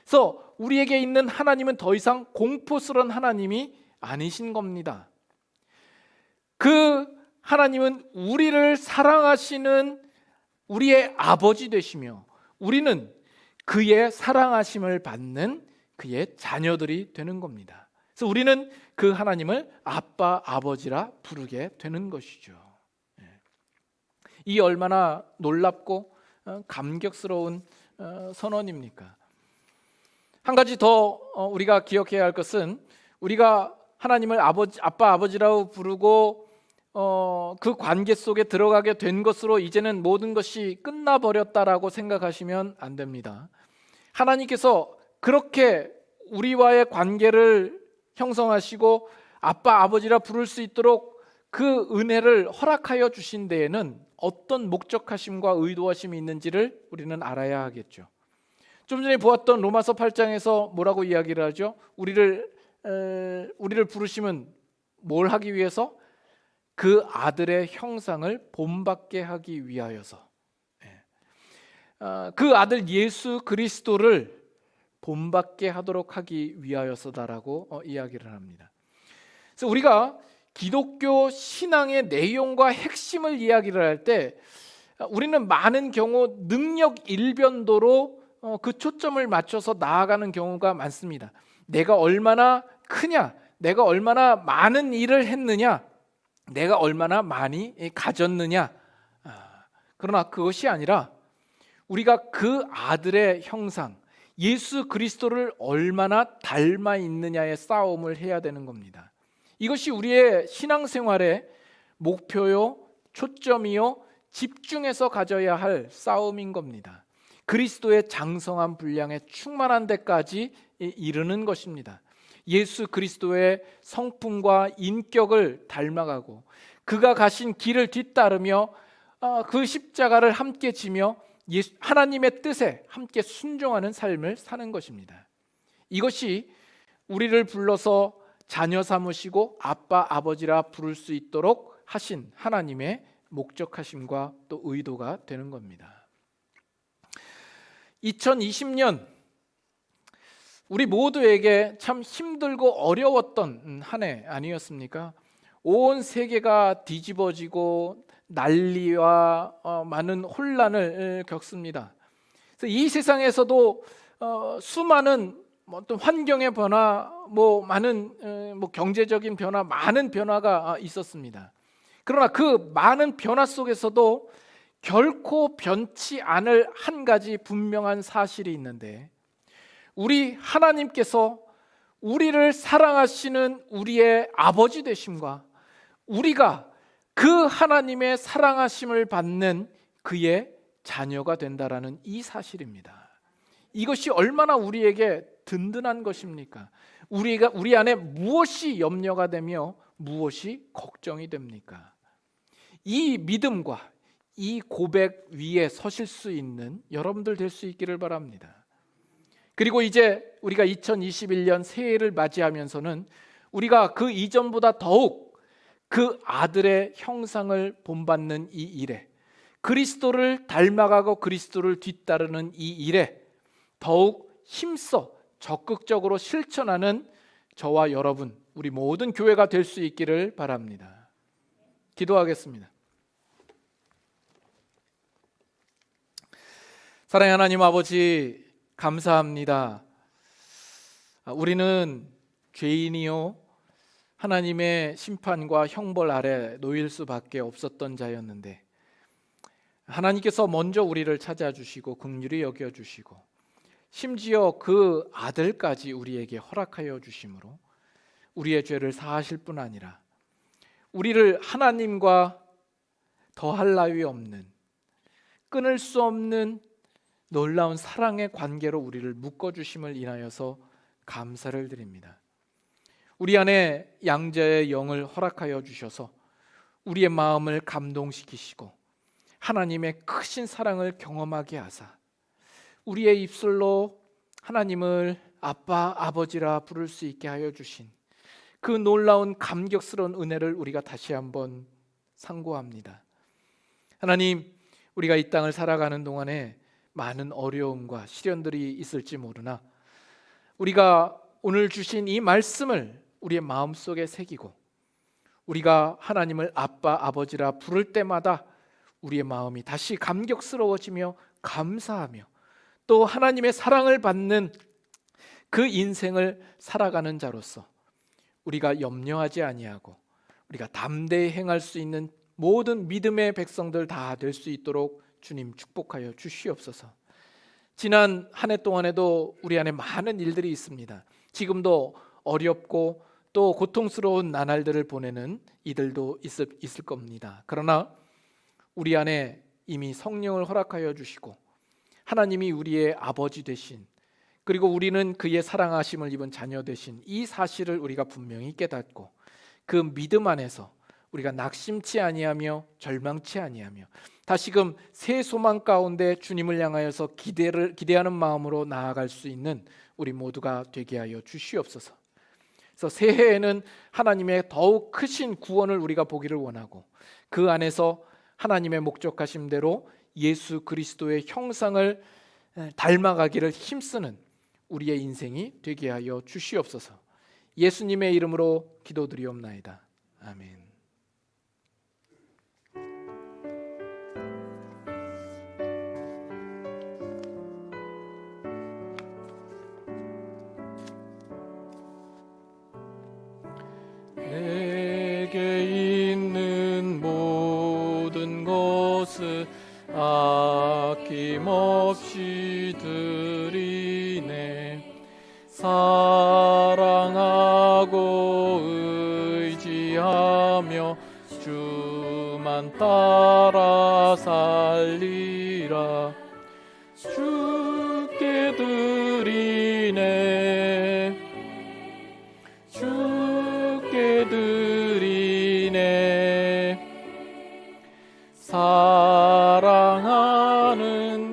그래서 우리에게 있는 하나님은 더 이상 공포스러운 하나님이 아니신 겁니다. 그 하나님은 우리를 사랑하시는 우리의 아버지 되시며 우리는 그의 사랑하심을 받는 그의 자녀들이 되는 겁니다. 그래서 우리는 그 하나님을 아빠, 아버지라 부르게 되는 것이죠. 이 얼마나 놀랍고 감격스러운 선언입니까? 한 가지 더 우리가 기억해야 할 것은 우리가 하나님을 아빠, 아버지라고 부르고 그 관계 속에 들어가게 된 것으로 이제는 모든 것이 끝나버렸다라고 생각하시면 안 됩니다. 하나님께서 그렇게 우리와의 관계를 형성하시고 아빠, 아버지라 부를 수 있도록 그 은혜를 허락하여 주신 데에는 어떤 목적하심과 의도하심이 있는지를 우리는 알아야 하겠죠. 좀 전에 보았던 로마서 8장에서 뭐라고 이야기를 하죠? 우리를 부르심은 뭘 하기 위해서? 그 아들의 형상을 본받게 하기 위하여서. 그 아들 예수 그리스도를 본받게 하도록 하기 위하여서다라고 이야기를 합니다. 그래서 우리가 기독교 신앙의 내용과 핵심을 이야기를 할 때 우리는 많은 경우 능력 일변도로 그 초점을 맞춰서 나아가는 경우가 많습니다. 내가 얼마나 크냐, 내가 얼마나 많은 일을 했느냐, 내가 얼마나 많이 가졌느냐. 그러나 그것이 아니라 우리가 그 아들의 형상 예수 그리스도를 얼마나 닮아 있느냐의 싸움을 해야 되는 겁니다. 이것이 우리의 신앙생활의 목표요, 초점이요, 집중해서 가져야 할 싸움인 겁니다. 그리스도의 장성한 분량에 충만한 데까지 이르는 것입니다. 예수 그리스도의 성품과 인격을 닮아가고 그가 가신 길을 뒤따르며 그 십자가를 함께 지며 하나님의 뜻에 함께 순종하는 삶을 사는 것입니다. 이것이 우리를 불러서 자녀 삼으시고 아빠, 아버지라 부를 수 있도록 하신 하나님의 목적하심과 또 의도가 되는 겁니다. 2020년 우리 모두에게 참 힘들고 어려웠던 한 해 아니었습니까? 온 세계가 뒤집어지고 난리와 많은 혼란을 겪습니다. 그래서 이 세상에서도 수많은 어떤 환경의 변화, 많은 경제적인 변화, 많은 변화가 있었습니다. 그러나 그 많은 변화 속에서도 결코 변치 않을 한 가지 분명한 사실이 있는데, 우리 하나님께서 우리를 사랑하시는 우리의 아버지 되심과 우리가 그 하나님의 사랑하심을 받는 그의 자녀가 된다라는 이 사실입니다. 이것이 얼마나 우리에게 든든한 것입니까? 우리 안에 무엇이 염려가 되며 무엇이 걱정이 됩니까? 이 믿음과 이 고백 위에 서실 수 있는 여러분들 될 수 있기를 바랍니다. 그리고 이제 우리가 2021년 새해를 맞이하면서는 우리가 그 이전보다 더욱 그 아들의 형상을 본받는 이 일에, 그리스도를 닮아가고 그리스도를 뒤따르는 이 일에 더욱 힘써 적극적으로 실천하는 저와 여러분, 우리 모든 교회가 될 수 있기를 바랍니다. 기도하겠습니다. 사랑의 하나님 아버지, 감사합니다. 우리는 죄인이요 하나님의 심판과 형벌 아래 놓일 수밖에 없었던 자였는데, 하나님께서 먼저 우리를 찾아주시고 긍휼히 여겨주시고 심지어 그 아들까지 우리에게 허락하여 주심으로 우리의 죄를 사하실 뿐 아니라 우리를 하나님과 더할 나위 없는, 끊을 수 없는 놀라운 사랑의 관계로 우리를 묶어주심을 인하여서 감사를 드립니다. 우리 안에 양자의 영을 허락하여 주셔서 우리의 마음을 감동시키시고 하나님의 크신 사랑을 경험하게 하사 우리의 입술로 하나님을 아빠, 아버지라 부를 수 있게 하여 주신 그 놀라운 감격스러운 은혜를 우리가 다시 한번 상고합니다. 하나님, 우리가 이 땅을 살아가는 동안에 많은 어려움과 시련들이 있을지 모르나 우리가 오늘 주신 이 말씀을 우리의 마음속에 새기고 우리가 하나님을 아빠, 아버지라 부를 때마다 우리의 마음이 다시 감격스러워지며 감사하며 또 하나님의 사랑을 받는 그 인생을 살아가는 자로서 우리가 염려하지 아니하고 우리가 담대히 행할 수 있는 모든 믿음의 백성들 다 될 수 있도록 주님 축복하여 주시옵소서. 지난 한 해 동안에도 우리 안에 많은 일들이 있습니다. 지금도 어렵고 또 고통스러운 나날들을 보내는 이들도 있을 겁니다. 그러나 우리 안에 이미 성령을 허락하여 주시고 하나님이 우리의 아버지 되신, 그리고 우리는 그의 사랑하심을 입은 자녀 되신 이 사실을 우리가 분명히 깨닫고 그 믿음 안에서 우리가 낙심치 아니하며 절망치 아니하며 다시금 새 소망 가운데 주님을 향하여서 기대하는 마음으로 나아갈 수 있는 우리 모두가 되게 하여 주시옵소서. 그래서 새해에는 하나님의 더욱 크신 구원을 우리가 보기를 원하고 그 안에서 하나님의 목적하신 대로 예수 그리스도의 형상을 닮아가기를 힘쓰는 우리의 인생이 되게 하여 주시옵소서. 예수님의 이름으로 기도드리옵나이다. 아멘. 내게 있는 모든 것을 아낌없이 드리네. 사랑하고 의지하며 주만 따라 살리라. 주께 드리네. 주께 드리네. 사랑하는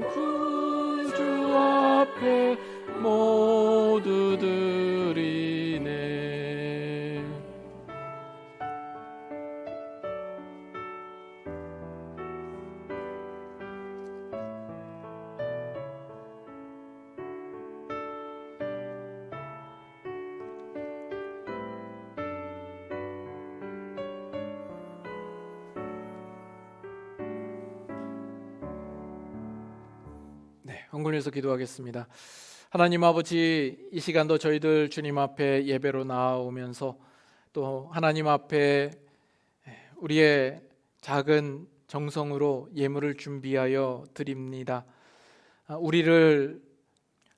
구주 앞에 모두 드리네. 네, 한글에서 기도하겠습니다. 하나님 아버지, 이 시간도 저희들 주님 앞에 예배로 나아오면서 또 하나님 앞에 우리의 작은 정성으로 예물을 준비하여 드립니다. 우리를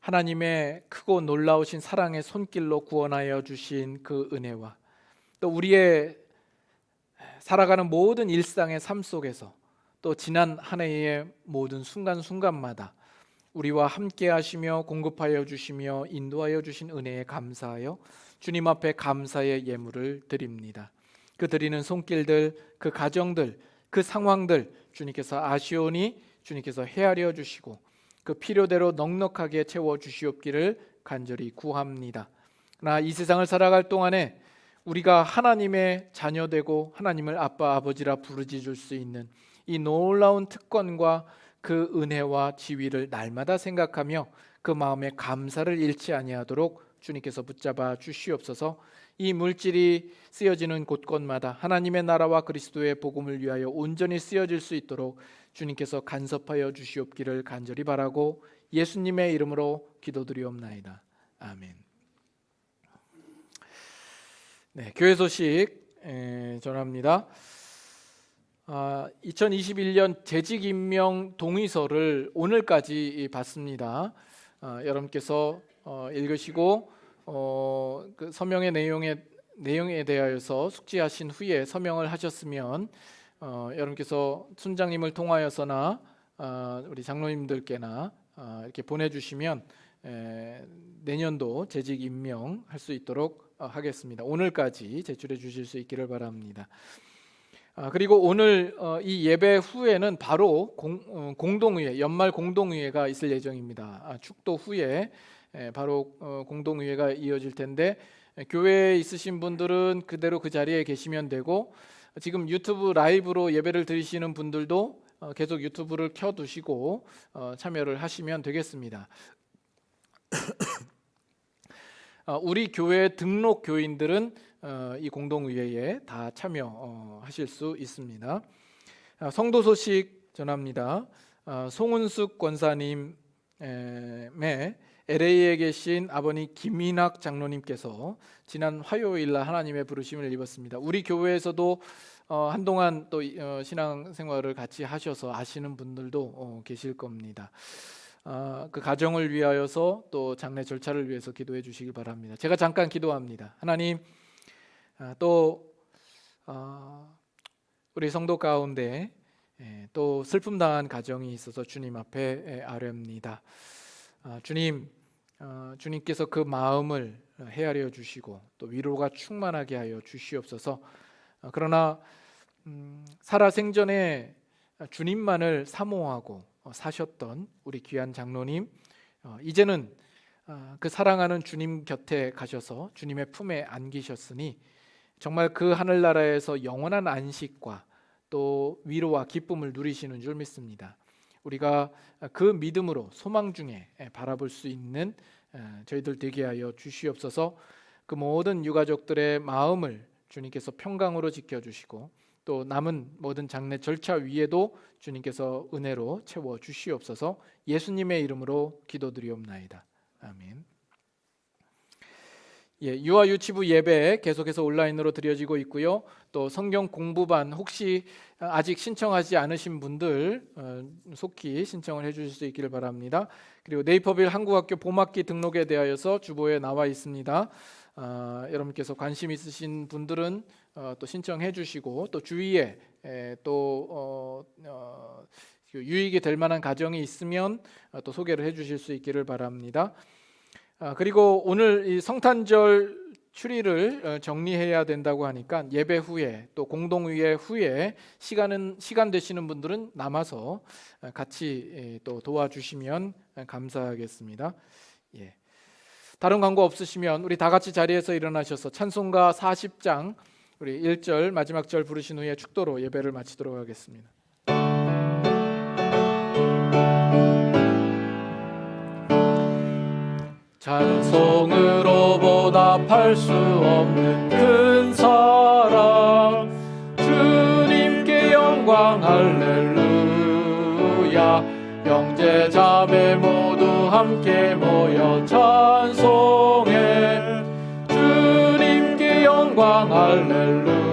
하나님의 크고 놀라우신 사랑의 손길로 구원하여 주신 그 은혜와 또 우리의 살아가는 모든 일상의 삶 속에서 또 지난 한 해의 모든 순간순간마다 우리와 함께 하시며 공급하여 주시며 인도하여 주신 은혜에 감사하여 주님 앞에 감사의 예물을 드립니다. 그 드리는 손길들, 그 가정들, 그 상황들 주님께서 아시오니 주님께서 헤아려 주시고 그 필요대로 넉넉하게 채워 주시옵기를 간절히 구합니다. 그러나 이 세상을 살아갈 동안에 우리가 하나님의 자녀되고 하나님을 아빠 아버지라 부르짖을 수 있는 이 놀라운 특권과 그 은혜와 지위를 날마다 생각하며 그 마음에 감사를 잃지 아니하도록 주님께서 붙잡아 주시옵소서. 이 물질이 쓰여지는 곳곳마다 하나님의 나라와 그리스도의 복음을 위하여 온전히 쓰여질 수 있도록 주님께서 간섭하여 주시옵기를 간절히 바라고 예수님의 이름으로 기도드리옵나이다. 아멘. 네, 교회 소식 전합니다. 2021년 재직 임명 동의서를 오늘까지 받습니다. 여러분께서 읽으시고 그 서명의 내용에 대하여서 숙지하신 후에 서명을 하셨으면 여러분께서 순장님을 통하여서나 우리 장로님들께나 이렇게 보내주시면 내년도 재직 임명할 수 있도록 하겠습니다. 오늘까지 제출해 주실 수 있기를 바랍니다. 그리고 오늘 이 예배 후에는 바로 공동의회, 연말 공동의회가 있을 예정입니다. 축도 후에 바로 공동의회가 이어질 텐데 교회에 있으신 분들은 그대로 그 자리에 계시면 되고, 지금 유튜브 라이브로 예배를 드리시는 분들도 계속 유튜브를 켜두시고 참여를 하시면 되겠습니다. 우리 교회 등록 교인들은 이 공동의회에 다 참여하실 수 있습니다. 성도 소식 전합니다. 송은숙 권사님의 LA에 계신 아버님 김인학 장로님께서 지난 화요일 날 하나님의 부르심을 입었습니다. 우리 교회에서도 한동안 또 신앙생활을 같이 하셔서 아시는 분들도 계실 겁니다. 그 가정을 위하여서 또 장례 절차를 위해서 기도해 주시길 바랍니다. 제가 잠깐 기도합니다. 하나님, 또 우리 성도 가운데 또 슬픔 당한 가정이 있어서 주님 앞에 아뢰옵니다. 주님, 주님께서 그 마음을 헤아려 주시고 또 위로가 충만하게 하여 주시옵소서. 그러나 살아생전에 주님만을 사모하고 사셨던 우리 귀한 장로님, 이제는 그 사랑하는 주님 곁에 가셔서 주님의 품에 안기셨으니 정말 그 하늘나라에서 영원한 안식과 또 위로와 기쁨을 누리시는 줄 믿습니다. 우리가 그 믿음으로 소망 중에 바라볼 수 있는 저희들 되게 하여 주시옵소서. 그 모든 유가족들의 마음을 주님께서 평강으로 지켜주시고 또 남은 모든 장례 절차 위에도 주님께서 은혜로 채워 주시옵소서. 예수님의 이름으로 기도드리옵나이다. 아멘. 유아 유치부 예배 계속해서 온라인으로 드려지고 있고요. 또 성경 공부반 혹시 아직 신청하지 않으신 분들 속히 신청을 해주실 수 있기를 바랍니다. 그리고 네이버빌 한국학교 봄학기 등록에 대하여서 주보에 나와 있습니다. 여러분께서 관심 있으신 분들은 또 신청해 주시고 또 주위에 또 유익이 될 만한 가정이 있으면 또 소개를 해 주실 수 있기를 바랍니다. 그리고 오늘 이 성탄절 추리를 정리해야 된다고 하니까 예배 후에 또 공동의회 후에 시간 되시는 분들은 남아서 같이 또 도와주시면 감사하겠습니다. 다른 광고 없으시면 우리 다 같이 자리에서 일어나셔서 찬송가 40장 우리 1절 마지막 절 부르신 후에 축도로 예배를 마치도록 하겠습니다. 찬송으로 보답할 수 없는 큰 사랑, 주님께 영광 할렐루야. 형제 자매 모두 함께 모여 찬송해. 주님께 영광 할렐루야.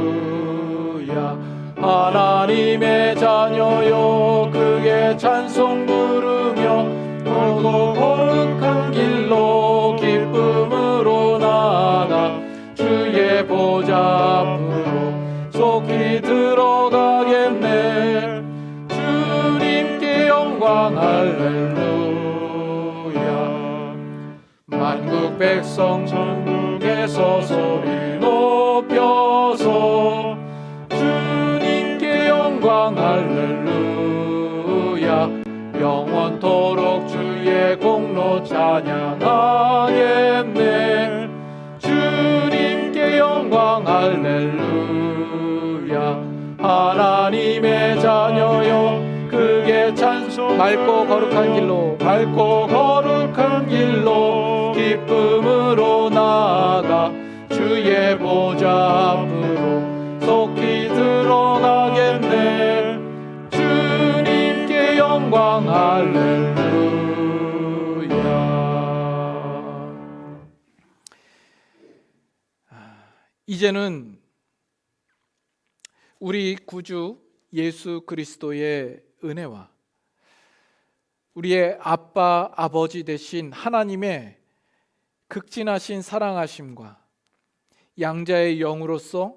하나님의 자녀요 크게 찬송 부르며 오고 거룩한 길로 기쁨으로 나아가 주의 보좌 앞으로 속히 들어가겠네. 주님께 영광 할렐루야. 만국 백성 천국에서 소리 높여서 주님께 영광 할렐루야. 영원토록 주의 공로 찬양하겠네. 주님께 영광 할렐루야. 하나님의 자녀여 크게 찬송. 맑고 거룩한 길로 기쁨으로 나아가 주의 보좌 앞으로 속히 들어가겠네. 주님께 영광 할렐루야. 이제는 우리 구주 예수 그리스도의 은혜와 우리의 아빠 아버지 되신 하나님의 극진하신 사랑하심과 양자의 영으로서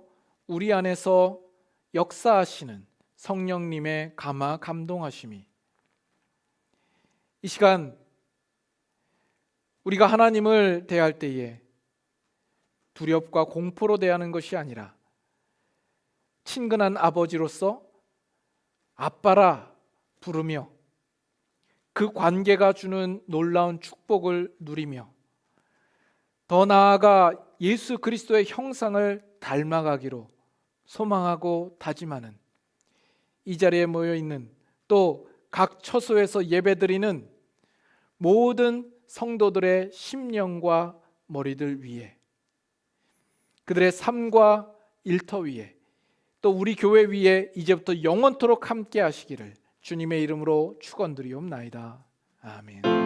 우리 안에서 역사하시는 성령님의 감화 감동하심이 이 시간 우리가 하나님을 대할 때에 두렵과 공포로 대하는 것이 아니라 친근한 아버지로서 아빠라 부르며 그 관계가 주는 놀라운 축복을 누리며 더 나아가 예수 그리스도의 형상을 닮아가기로 소망하고 다짐하는 이 자리에 모여 있는 또 각 처소에서 예배드리는 모든 성도들의 심령과 머리들 위에, 그들의 삶과 일터 위에, 또 우리 교회 위에 이제부터 영원토록 함께 하시기를 주님의 이름으로 축원드리옵나이다. 아멘.